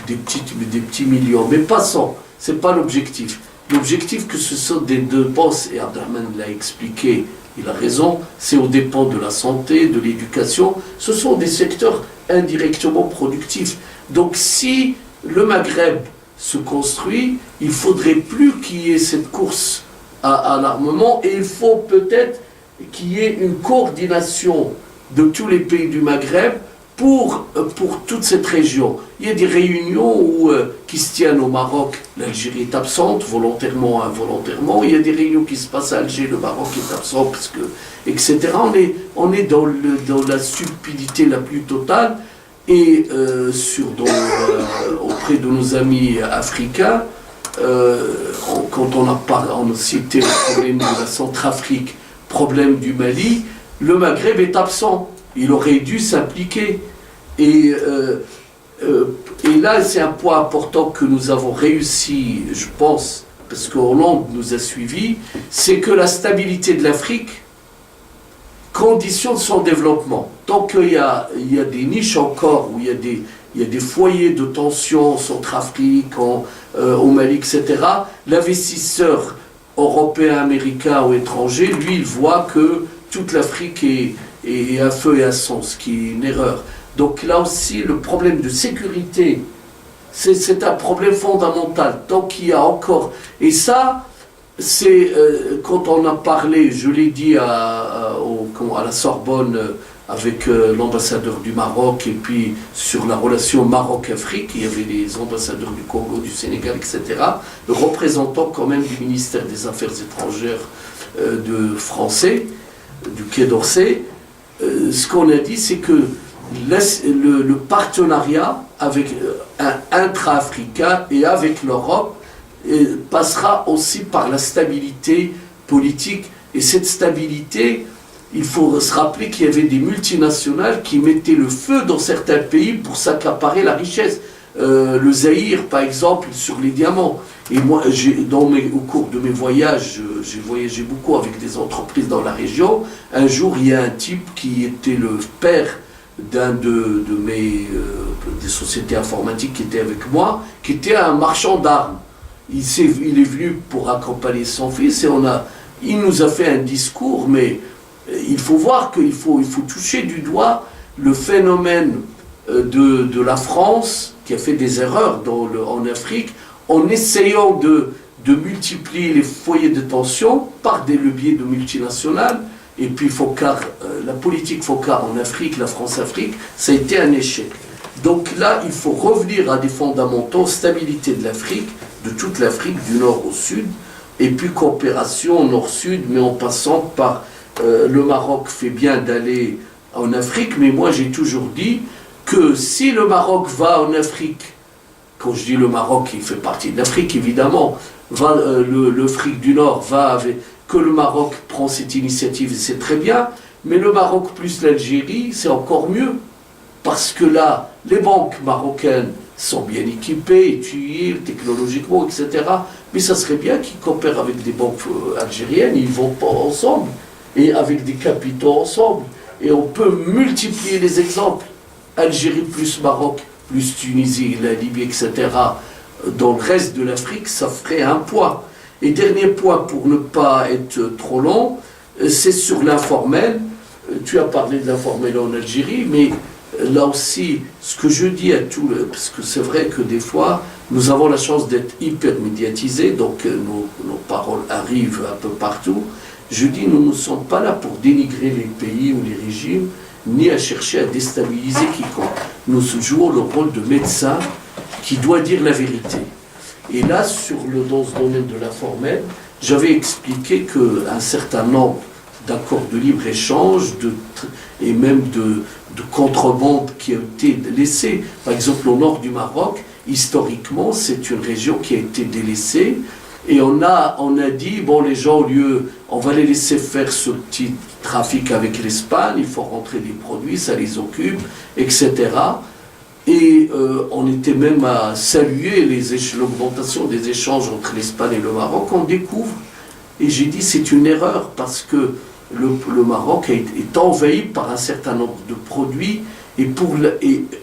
des petits millions, mais passons. C'est pas l'objectif. L'objectif que ce sont des dépenses, et Abdelrahman l'a expliqué, il a raison, c'est aux dépens de la santé, de l'éducation. Ce sont des secteurs indirectement productifs. Donc si le Maghreb se construit, il ne faudrait plus qu'il y ait cette course à l'armement, et il faut peut-être qu'il y ait une coordination de tous les pays du Maghreb pour toute cette région. Il y a des réunions qui se tiennent au Maroc, l'Algérie est absente, volontairement ou involontairement. Il y a des réunions qui se passent à Alger, le Maroc est absent, etc. On est dans la stupidité la plus totale. Et auprès de nos amis africains, quand on a cité le problème de la Centrafrique, problème du Mali, le Maghreb est absent. Il aurait dû s'impliquer. Et là, c'est un point important que nous avons réussi, je pense, parce que Hollande nous a suivis, c'est que la stabilité de l'Afrique conditionne son développement. Tant qu'il y a des niches encore, où il y a des foyers de tension en Centrafrique, au Mali, etc., l'investisseur européen, américain ou étranger, lui, il voit que toute l'Afrique est à feu et à sang, ce qui est une erreur. Donc là aussi, le problème de sécurité, c'est un problème fondamental. Tant qu'il y a encore... Et ça, c'est quand on a parlé, je l'ai dit à la Sorbonne avec l'ambassadeur du Maroc, et puis sur la relation Maroc-Afrique, il y avait les ambassadeurs du Congo, du Sénégal, etc. Le représentant quand même du ministère des Affaires étrangères français, du Quai d'Orsay, ce qu'on a dit, c'est que le partenariat avec intra-africain et avec l'Europe passera aussi par la stabilité politique. Et cette stabilité, il faut se rappeler qu'il y avait des multinationales qui mettaient le feu dans certains pays pour s'accaparer la richesse. Le Zaïre, par exemple, sur les diamants. Et moi, au cours de mes voyages, j'ai voyagé beaucoup avec des entreprises dans la région. Un jour, il y a un type qui était le père des sociétés informatiques qui étaient avec moi, qui était un marchand d'armes. Il est venu pour accompagner son fils et il nous a fait un discours, mais il faut voir qu'il faut toucher du doigt le phénomène de la France qui a fait des erreurs en Afrique en essayant de multiplier les foyers de tension par des leviers de multinationales. Et puis la politique Foccart en Afrique, la France-Afrique, ça a été un échec. Donc là, il faut revenir à des fondamentaux, stabilité de l'Afrique, de toute l'Afrique, du nord au sud, et puis coopération nord-sud, mais en passant par... le Maroc fait bien d'aller en Afrique, mais moi j'ai toujours dit, que si le Maroc va en Afrique, quand je dis le Maroc, il fait partie de l'Afrique évidemment, l'Afrique du Nord va avec, que le Maroc prend cette initiative, c'est très bien, mais le Maroc plus l'Algérie, c'est encore mieux, parce que là, les banques marocaines sont bien équipées, étudiées technologiquement, etc. Mais ça serait bien qu'ils coopèrent avec des banques algériennes, ils vont pas ensemble, et avec des capitaux ensemble. Et on peut multiplier les exemples. Algérie plus Maroc, plus Tunisie, la Libye, etc. Dans le reste de l'Afrique, ça ferait un poids. Et dernier point, pour ne pas être trop long, c'est sur l'informel. Tu as parlé de l'informel en Algérie, mais là aussi, ce que je dis à tout le... Parce que c'est vrai que des fois, nous avons la chance d'être hyper médiatisés, donc nos paroles arrivent un peu partout. Je dis, nous ne sommes pas là pour dénigrer les pays ou les régimes, ni à chercher à déstabiliser quiconque. Nous jouons le rôle de médecin qui doit dire la vérité. Et là, dans ce domaine de l'informel, j'avais expliqué qu'un certain nombre d'accords de libre-échange et même de contrebande qui a été laissés. Par exemple, au nord du Maroc, historiquement, c'est une région qui a été délaissée. Et on a dit, bon, les gens, au lieu, on va les laisser faire ce petit trafic avec l'Espagne, il faut rentrer des produits, ça les occupe, etc. Et on était même à saluer l'augmentation des échanges entre l'Espagne et le Maroc. On découvre, et j'ai dit, c'est une erreur, parce que le Maroc est envahi par un certain nombre de produits, et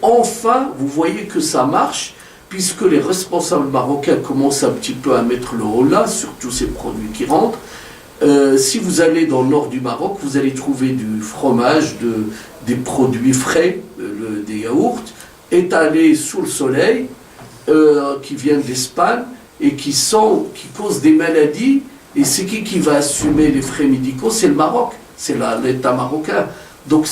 enfin, vous voyez que ça marche, puisque les responsables marocains commencent un petit peu à mettre le holà sur tous ces produits qui rentrent. Si vous allez dans le nord du Maroc, vous allez trouver du fromage, des produits frais, des yaourts, étalés sous le soleil, qui viennent d'Espagne, et qui causent des maladies. Et c'est qui va assumer les frais médicaux? C'est le Maroc, c'est l'État marocain. Donc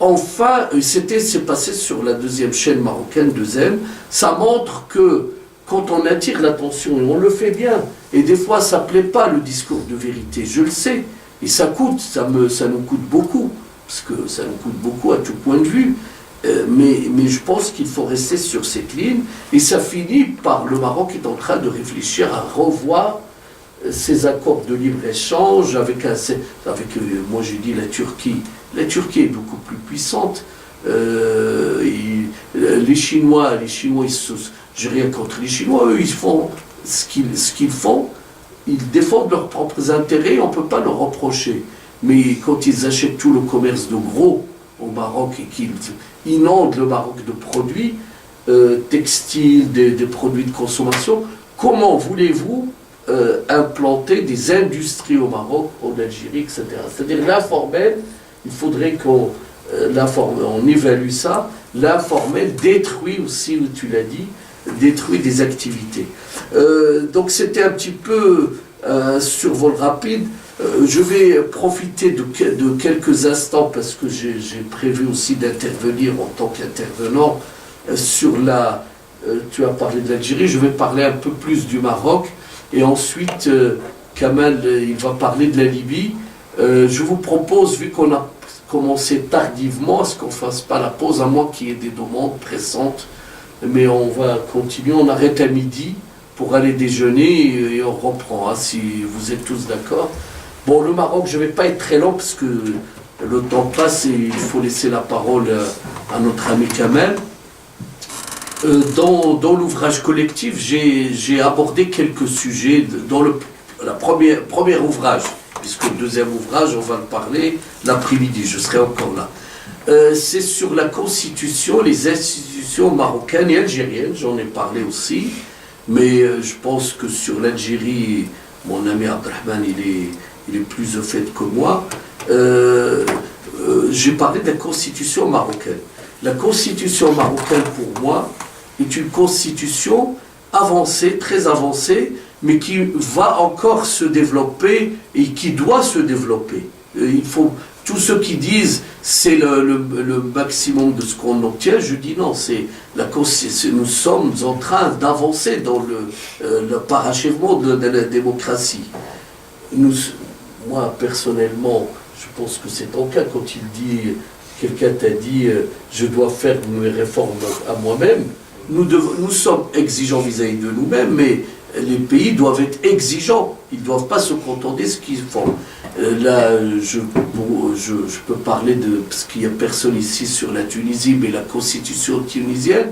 enfin, c'est passé sur la deuxième chaîne marocaine, deuxième. Ça montre que quand on attire l'attention, et on le fait bien, et des fois ça ne plaît pas le discours de vérité, je le sais, et ça coûte, ça nous coûte beaucoup, parce que ça nous coûte beaucoup à tout point de vue, mais je pense qu'il faut rester sur cette ligne, et ça finit par le Maroc est en train de réfléchir à revoir ces accords de libre-échange moi j'ai dit la Turquie. La Turquie est beaucoup plus puissante. Les Chinois, j'ai rien contre les Chinois, eux ils font ce qu'ils font, ils défendent leurs propres intérêts, on ne peut pas leur reprocher. Mais quand ils achètent tout le commerce de gros au Maroc et qu'ils inondent le Maroc de produits textiles, des produits de consommation, comment voulez-vous implanter des industries au Maroc, en Algérie, etc. C'est-à-dire l'informel, il faudrait qu'on évalue ça. L'informel détruit aussi, tu l'as dit, détruit des activités. Donc c'était un petit peu un survol rapide. Je vais profiter de quelques instants parce que j'ai prévu aussi d'intervenir en tant qu'intervenant sur tu as parlé de l'Algérie, je vais parler un peu plus du Maroc. Et ensuite, Kamal, il va parler de la Libye. Je vous propose, vu qu'on a commencé tardivement, à ce qu'on ne fasse pas la pause, à moins qu'il y ait des demandes pressantes. Mais on va continuer, on arrête à midi pour aller déjeuner et on reprend, hein, si vous êtes tous d'accord. Bon, le Maroc, je ne vais pas être très long parce que le temps passe et il faut laisser la parole à notre ami Kamal. Dans l'ouvrage collectif, j'ai abordé quelques sujets dans le premier ouvrage, puisque le deuxième ouvrage, on va le parler l'après-midi, je serai encore là. C'est sur la constitution, les institutions marocaines et algériennes, j'en ai parlé aussi, mais je pense que sur l'Algérie, mon ami Abdelrahman, il est plus au fait que moi. J'ai parlé de la constitution marocaine. La constitution marocaine, pour moi, est une constitution avancée, très avancée, mais qui va encore se développer et qui doit se développer. Il faut, tous ceux qui disent c'est le maximum de ce qu'on obtient, je dis non, nous sommes en train d'avancer dans le parachèvement de la démocratie. Moi, personnellement, je pense que c'est ton cas quand il dit quelqu'un t'a dit je dois faire mes réformes à moi-même. Nous sommes exigeants vis-à-vis de nous-mêmes, mais les pays doivent être exigeants. Ils ne doivent pas se contenter de ce qu'ils font. Là, je peux parler de... Parce qu'il n'y a personne ici sur la Tunisie, mais la constitution tunisienne,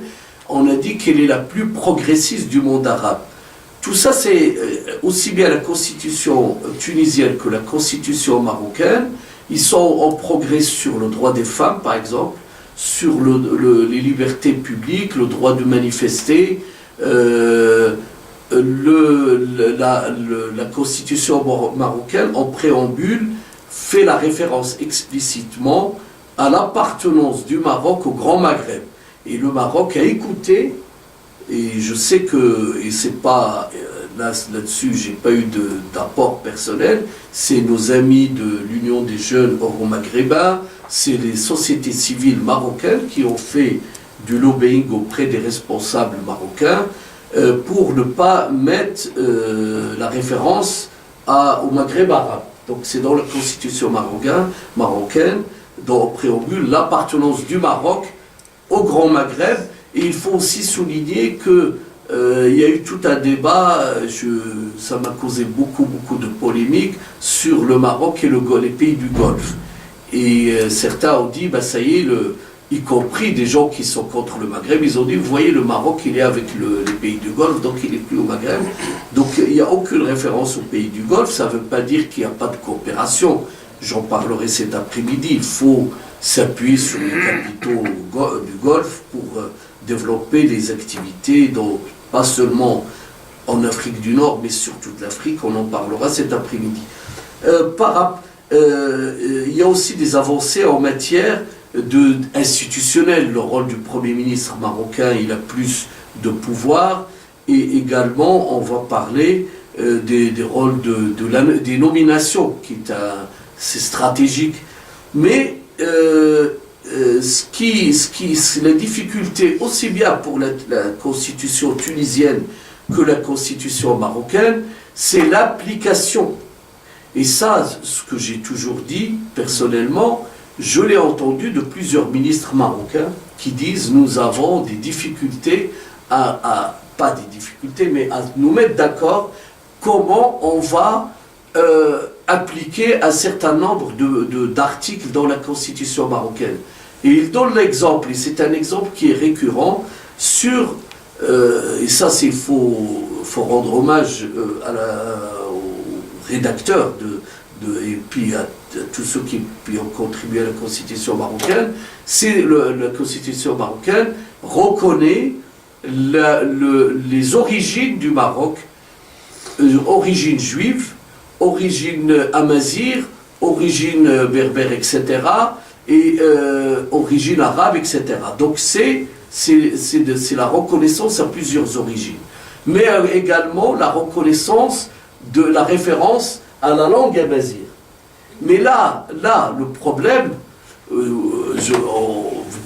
on a dit qu'elle est la plus progressiste du monde arabe. Tout ça, c'est aussi bien la constitution tunisienne que la constitution marocaine. Ils sont en progrès sur le droit des femmes, par exemple, sur les libertés publiques, le droit de manifester. La constitution marocaine, en préambule, fait la référence explicitement à l'appartenance du Maroc au Grand Maghreb. Et le Maroc a écouté, et je sais que, et c'est pas, là-dessus, j'ai pas eu d'apport personnel, c'est nos amis de l'Union des jeunes euro-maghrébins, c'est les sociétés civiles marocaines qui ont fait du lobbying auprès des responsables marocains pour ne pas mettre la référence au Maghreb arabe. Donc c'est dans la constitution marocaine, dans le préambule, l'appartenance du Maroc au Grand Maghreb. Et il faut aussi souligner que il y a eu tout un débat, ça m'a causé beaucoup de polémiques sur le Maroc et les pays du Golfe. Et certains ont dit, ça y est, y compris des gens qui sont contre le Maghreb, ils ont dit, vous voyez, le Maroc, il est avec les pays du Golfe, donc il n'est plus au Maghreb. Donc il n'y a aucune référence aux pays du Golfe, ça ne veut pas dire qu'il n'y a pas de coopération. J'en parlerai cet après-midi. Il faut s'appuyer sur les capitaux du Golfe pour développer des activités, donc pas seulement en Afrique du Nord, mais sur toute l'Afrique. On en parlera cet après-midi. Il y a aussi des avancées en matière institutionnelle. Le rôle du Premier ministre marocain, il a plus de pouvoir. Et également, on va parler des rôles des nominations, c'est stratégique. Mais la difficulté, aussi bien pour la constitution tunisienne que la constitution marocaine, c'est l'application. Et ça, ce que j'ai toujours dit, personnellement, je l'ai entendu de plusieurs ministres marocains qui disent nous avons des difficultés pas des difficultés, mais à nous mettre d'accord comment on va appliquer un certain nombre d'articles dans la constitution marocaine. Et il donne l'exemple, et c'est un exemple qui est récurrent, et ça il faut rendre hommage aux rédacteurs et puis à tous ceux qui ont contribué à la constitution marocaine, c'est la constitution marocaine reconnaît les origines du Maroc, origine juive, origine amazigh, origine berbère, etc., et origine arabe, etc. Donc c'est la reconnaissance à plusieurs origines, mais également la reconnaissance de la référence à la langue amazigh. Mais là, le problème, vous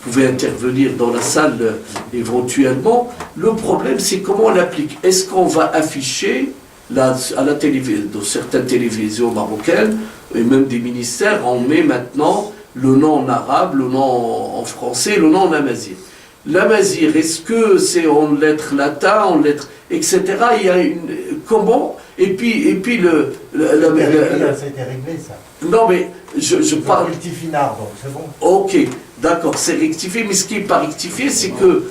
pouvez intervenir dans la salle éventuellement, le problème c'est comment on l'applique. Est-ce qu'on va afficher à la télévision, dans certaines télévisions marocaines, et même des ministères, on met maintenant le nom en arabe, le nom en français, le nom en amazigh. L'amazigh, est-ce que c'est en lettres latines, en lettres, etc. Il y a comment? Et puis ça a été réglé, ça. Non, mais je parle. C'est rectifié, donc c'est bon. Ok, d'accord, c'est rectifié, mais ce qui n'est pas rectifié, c'est que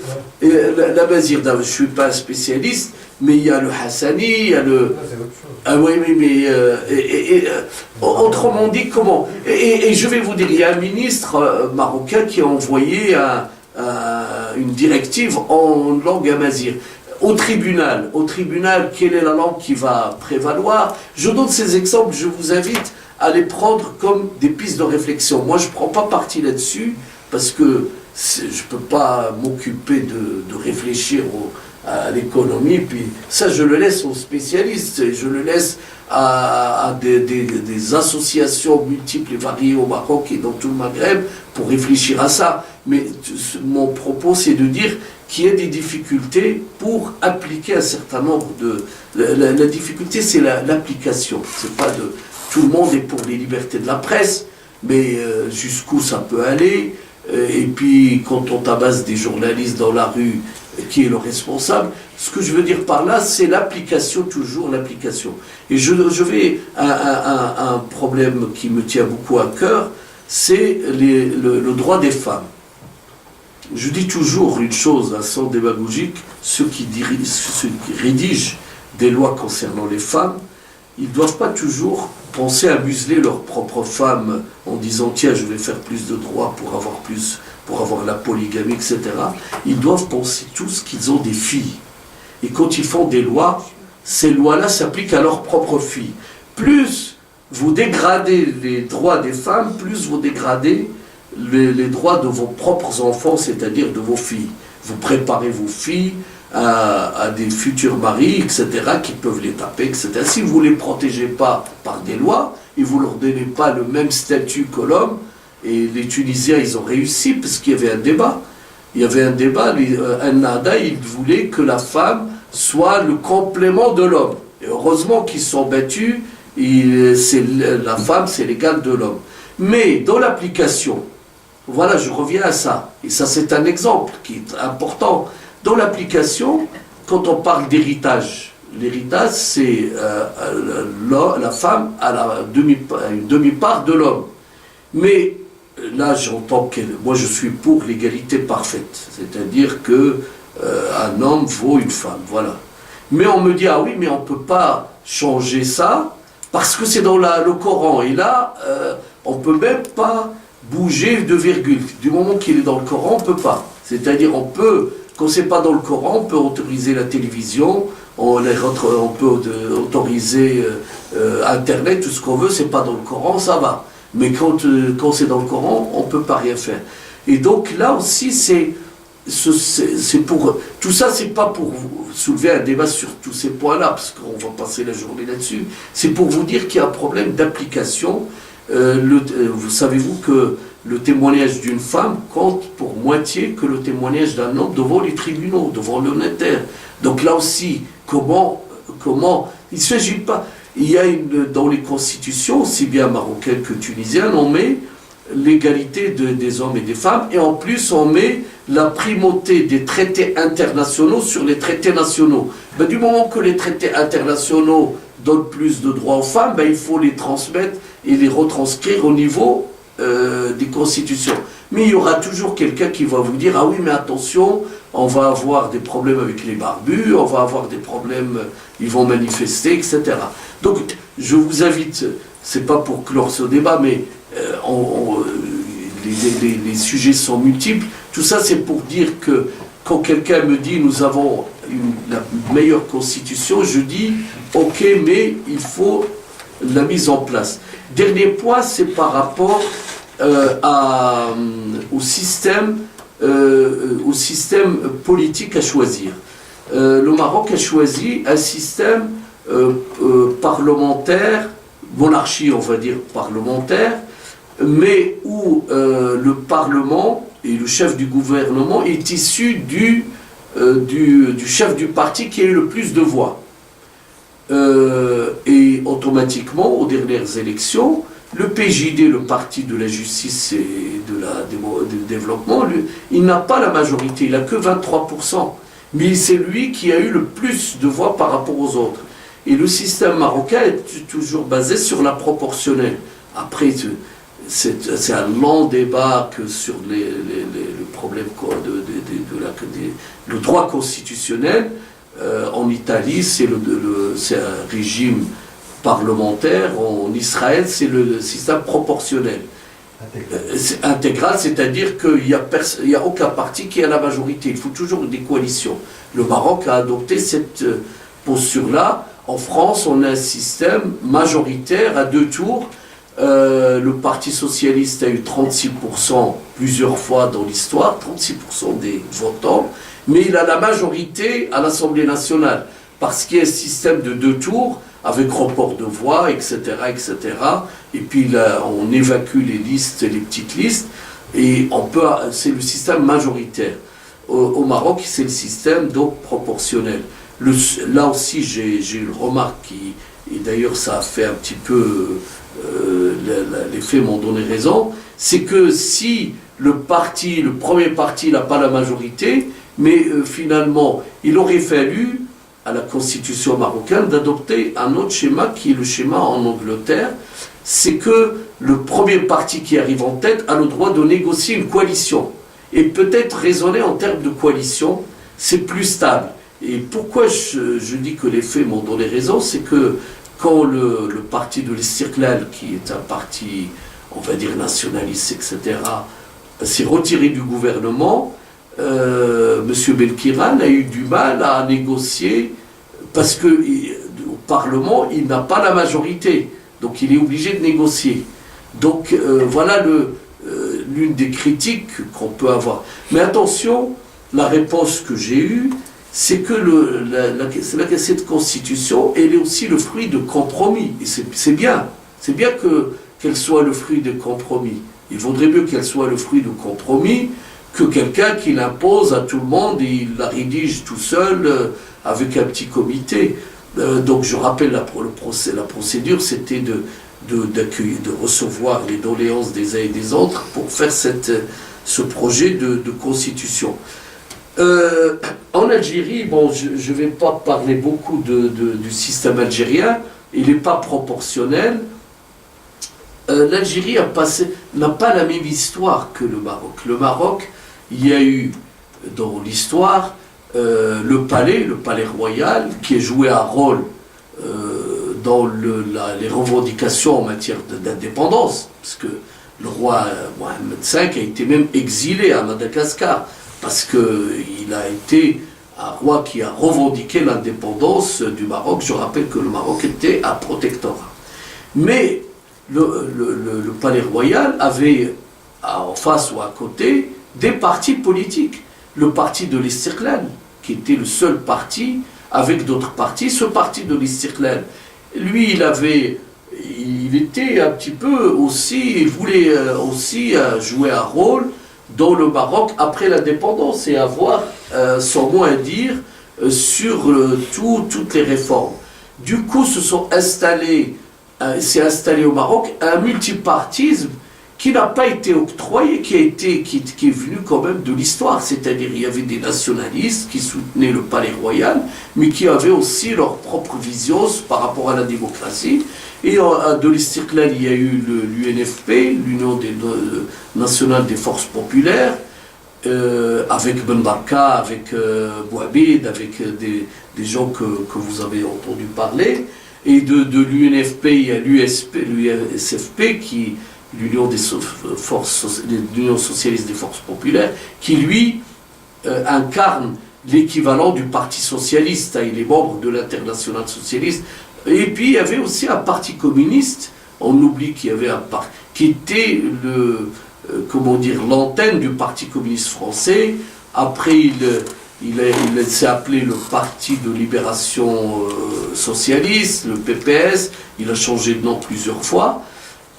l'amazigh, je ne suis pas un spécialiste, mais il y a le hassani, il y a le. C'est autre chose. Ah oui, mais autrement dit, comment? Et je vais vous dire, il y a un ministre marocain qui a envoyé une directive en langue amazigh. Au tribunal, quelle est la langue qui va prévaloir? Je donne ces exemples, je vous invite à les prendre comme des pistes de réflexion. Moi, je ne prends pas parti là-dessus, parce que je ne peux pas m'occuper de réfléchir à l'économie, puis ça, je le laisse aux spécialistes, je le laisse à des associations multiples et variées au Maroc et dans tout le Maghreb pour réfléchir à ça. Mais mon propos, c'est de dire qu'il y a des difficultés pour appliquer un certain nombre de... La difficulté, c'est l'application. C'est pas de... Tout le monde est pour les libertés de la presse, mais jusqu'où ça peut aller, et puis quand on tabasse des journalistes dans la rue, qui est le responsable? Ce que je veux dire par là, c'est l'application, toujours l'application. Et je vais à un problème qui me tient beaucoup à cœur, c'est le droit des femmes. Je dis toujours une chose, sans démagogique, ceux qui rédigent des lois concernant les femmes, ils ne doivent pas toujours penser à museler leurs propres femmes en disant tiens, je vais faire plus de droits pour avoir la polygamie, etc. Ils doivent penser tous qu'ils ont des filles. Et quand ils font des lois, ces lois-là s'appliquent à leurs propres filles. Plus vous dégradez les droits des femmes, plus vous dégradez les droits de vos propres enfants, c'est-à-dire de vos filles. Vous préparez vos filles à des futurs maris, etc., qui peuvent les taper, etc. Si vous ne les protégez pas par des lois, et vous ne leur donnez pas le même statut que l'homme, et les Tunisiens, ils ont réussi, parce qu'il y avait un débat. Il y avait un débat, Nada, il voulait que la femme soit le complément de l'homme. Et heureusement qu'ils sont battus, la femme, c'est l'égal de l'homme. Mais dans l'application, voilà, je reviens à ça. Et ça, c'est un exemple qui est important. Dans l'application, quand on parle d'héritage, l'héritage, c'est la femme à une demi-part de l'homme. Mais là, j'entends que moi, je suis pour l'égalité parfaite. C'est-à-dire qu'un homme vaut une femme, voilà. Mais on me dit, ah oui, mais on ne peut pas changer ça, parce que c'est dans le Coran. Et là, on ne peut même pas bouger de virgule. Du moment qu'il est dans le Coran, on ne peut pas. C'est-à-dire, quand ce n'est pas dans le Coran, on peut autoriser la télévision, on peut autoriser Internet, tout ce qu'on veut, c'est pas dans le Coran, ça va. Mais quand c'est dans le Coran, on ne peut pas rien faire. Et donc là aussi, tout ça, c'est pas pour soulever un débat sur tous ces points-là, parce qu'on va passer la journée là-dessus. C'est pour vous dire qu'il y a un problème d'application. Savez-vous que le témoignage d'une femme compte pour moitié que le témoignage d'un homme devant les tribunaux, devant le notaire. Donc là aussi, comment il ne s'agit pas... Il y a dans les constitutions, aussi bien marocaines que tunisiennes, on met l'égalité des hommes et des femmes, et en plus on met la primauté des traités internationaux sur les traités nationaux. Ben, du moment que les traités internationaux donnent plus de droits aux femmes, ben, il faut les transmettre et les retranscrire au niveau des constitutions. Mais il y aura toujours quelqu'un qui va vous dire, ah oui, mais attention, on va avoir des problèmes avec les barbus, on va avoir des problèmes, ils vont manifester, etc. Donc, je vous invite, c'est pas pour clore ce débat, mais les sujets sont multiples. Tout ça, c'est pour dire que quand quelqu'un me dit, nous avons la meilleure constitution, je dis, ok, mais il faut la mise en place. Dernier point, c'est par rapport au système politique à choisir. Le Maroc a choisi un système parlementaire, monarchie on va dire parlementaire, mais où le Parlement et le chef du gouvernement est issu du chef du parti qui a eu le plus de voix. Et automatiquement, aux dernières élections, le PJD, le Parti de la Justice et du Développement, il n'a pas la majorité, il n'a que 23%. Mais c'est lui qui a eu le plus de voix par rapport aux autres. Et le système marocain est toujours basé sur la proportionnelle. Après, c'est un long débat que sur le problème le droit constitutionnel. En Italie, c'est un régime parlementaire. En Israël, c'est le système proportionnel. Intégral, c'est-à-dire qu'il n'y a aucun parti qui a la majorité. Il faut toujours des coalitions. Le Maroc a adopté cette posture-là. En France, on a un système majoritaire à 2 tours. Le Parti socialiste a eu 36% plusieurs fois dans l'histoire, 36% des votants, mais il a la majorité à l'Assemblée nationale, parce qu'il y a un système de 2 tours, avec report de voix, etc., etc. Et puis là, on évacue les listes, les petites listes, et c'est le système majoritaire. Au Maroc, c'est le système donc proportionnel. Là aussi, j'ai une remarque et d'ailleurs ça a fait un petit peu les faits m'ont donné raison, c'est que si le premier parti n'a pas la majorité, mais finalement, il aurait fallu à la constitution marocaine d'adopter un autre schéma qui est le schéma en Angleterre, c'est que le premier parti qui arrive en tête a le droit de négocier une coalition. Et peut-être raisonner en termes de coalition, c'est plus stable. Et pourquoi je dis que les faits m'ont donné raison, c'est que quand le parti de l'Istiqlal, qui est un parti, on va dire nationaliste, etc., s'est retiré du gouvernement, M. Belkiran a eu du mal à négocier parce que au Parlement, il n'a pas la majorité. Donc il est obligé de négocier. Donc voilà l'une des critiques qu'on peut avoir. Mais attention, la réponse que j'ai eue, c'est que cette constitution, elle est aussi le fruit de compromis. Et c'est bien. C'est bien qu'elle soit le fruit de compromis. Il vaudrait mieux qu'elle soit le fruit de compromis que quelqu'un qui l'impose à tout le monde et il la rédige tout seul avec un petit comité. Donc je rappelle la procédure, c'était de recevoir les doléances des uns et des autres pour faire ce projet de constitution. En Algérie, bon, je ne vais pas parler beaucoup du système algérien, il n'est pas proportionnel. L'Algérie n'a pas la même histoire que le Maroc. Le Maroc, il y a eu dans l'histoire le palais royal, qui a joué un rôle dans les revendications en matière d'indépendance, parce que le roi Mohamed V a été même exilé à Madagascar, parce qu'il a été un roi qui a revendiqué l'indépendance du Maroc. Je rappelle que le Maroc était un protectorat. Mais le palais royal avait en face ou à côté des partis politiques. Le parti de l'Istiqlal, qui était le seul parti avec d'autres partis, ce parti de l'Istiqlal, lui, il était un petit peu aussi, il voulait aussi jouer un rôle dans le Maroc après l'indépendance et avoir son mot à dire sur toutes les réformes. Du coup, s'est installé au Maroc un multipartisme qui n'a pas été octroyé, qui est venu quand même de l'histoire. C'est-à-dire il y avait des nationalistes qui soutenaient le palais royal, mais qui avaient aussi leur propre vision par rapport à la démocratie. Et de l'Istiqlal, il y a eu l'UNFP, l'Union nationale des forces populaires, avec Ben Barka, avec Bouabid, avec des gens que vous avez entendu parler. Et de l'UNFP, il y a l'USFP, l'Union socialiste des forces populaires, qui lui incarne l'équivalent du Parti socialiste. Il est membre de l'Internationale socialiste. Et puis il y avait aussi un parti communiste. On oublie qu'il y avait un parti qui était l'antenne du Parti communiste français. Après il s'est appelé le Parti de libération socialiste, le PPS. Il a changé de nom plusieurs fois.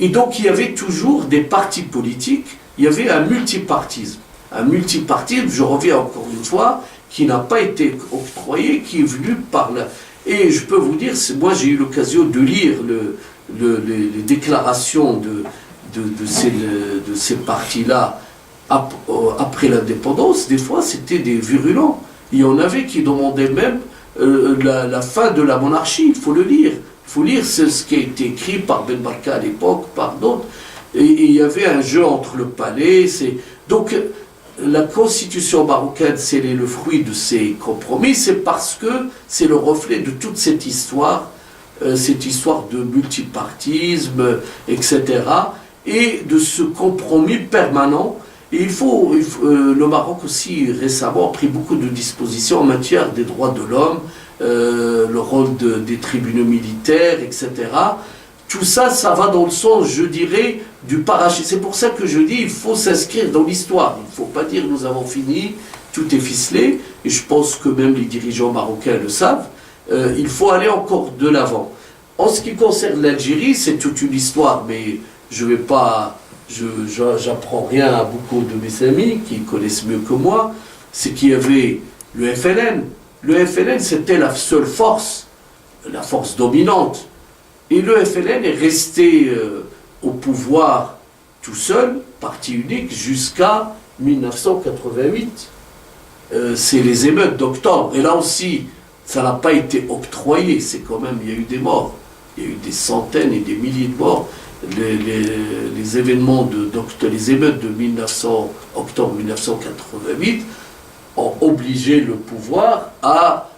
Et donc il y avait toujours des partis politiques, il y avait un multipartisme. Un multipartisme, je reviens encore une fois, qui n'a pas été octroyé, qui est venu par là. Et je peux vous dire, moi j'ai eu l'occasion de lire les déclarations de ces partis-là après l'indépendance. Des fois c'était des virulents. Il y en avait qui demandaient même la fin de la monarchie, il faut le lire. Il faut lire ce qui a été écrit par Ben Barka à l'époque, par d'autres. Et il y avait un jeu entre le palais. Donc la constitution marocaine, c'est le fruit de ces compromis. C'est parce que c'est le reflet de toute cette histoire de multipartisme, etc. Et de ce compromis permanent. Et le Maroc aussi récemment a pris beaucoup de dispositions en matière des droits de l'homme, le rôle des tribunaux militaires, etc. Tout ça, ça va dans le sens, je dirais, du parachute. C'est pour ça que je dis, il faut s'inscrire dans l'histoire. Il ne faut pas dire nous avons fini, tout est ficelé. Et je pense que même les dirigeants marocains le savent. Il faut aller encore de l'avant. En ce qui concerne l'Algérie, c'est toute une histoire, mais je vais pas... j'apprends rien à beaucoup de mes amis qui connaissent mieux que moi. C'est qu'il y avait le FLN. Le FLN, c'était la seule force, la force dominante. Et le FLN est resté au pouvoir tout seul, parti unique, jusqu'à 1988. C'est les émeutes d'octobre. Et là aussi, ça n'a pas été octroyé. C'est quand même, il y a eu des morts. Il y a eu des centaines et des milliers de morts. Les événements les émeutes de octobre 1988 ont obligé le pouvoir à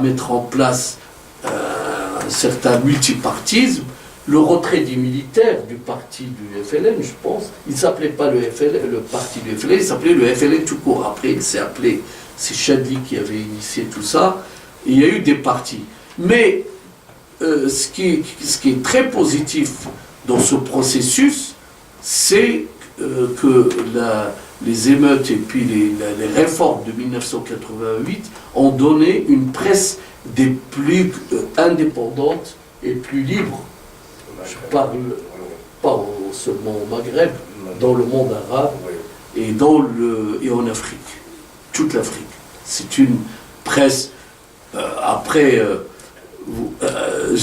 mettre en place un certain multipartisme, le retrait des militaires du parti du FLN, je pense. Il ne s'appelait pas le parti du FLN, il s'appelait le FLN tout court. Après, il s'est appelé, c'est Chadli qui avait initié tout ça. Et il y a eu des partis. Mais ce qui est très positif dans ce processus, c'est que les émeutes et puis les réformes de 1988 ont donné une presse des plus indépendantes et plus libres. Je parle pas seulement au Maghreb, dans le monde arabe et en Afrique, toute l'Afrique. C'est une presse. Après, Il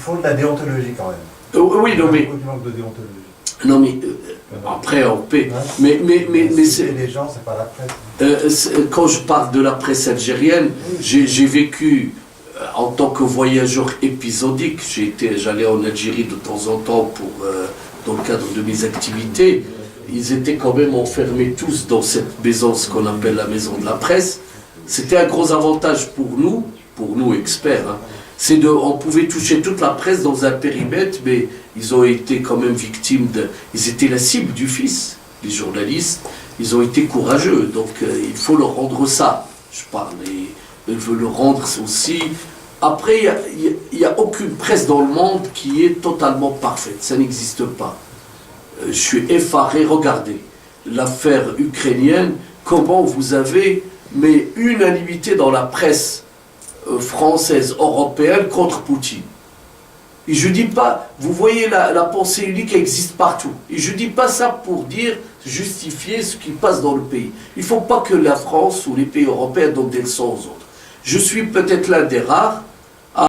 faut de la déontologie quand même. oui, non mais. Il manque de déontologie. Non mais après on paie. Mais c'est. Les gens, c'est pas la presse. Quand je parle de la presse algérienne, j'ai vécu en tant que voyageur épisodique. J'allais en Algérie de temps en temps dans le cadre de mes activités. Ils étaient quand même enfermés tous dans cette maison, ce qu'on appelle la maison de la presse. C'était un gros avantage pour nous experts. Hein. On pouvait toucher toute la presse dans un périmètre, mais ils ont été quand même victimes ils étaient la cible du fils, les journalistes. Ils ont été courageux, donc il faut leur rendre ça. Je parle, et il faut le rendre aussi. Après, il n'y a aucune presse dans le monde qui est totalement parfaite. Ça n'existe pas. Je suis effaré. Regardez l'affaire ukrainienne, comment vous avez unanimité dans la presse française, européenne contre Poutine. Et je dis pas, vous voyez la pensée unique existe partout. Et je dis pas ça pour justifier ce qui passe dans le pays. Il faut pas que la France ou les pays européens donnent des leçons aux autres. Je suis peut-être l'un des rares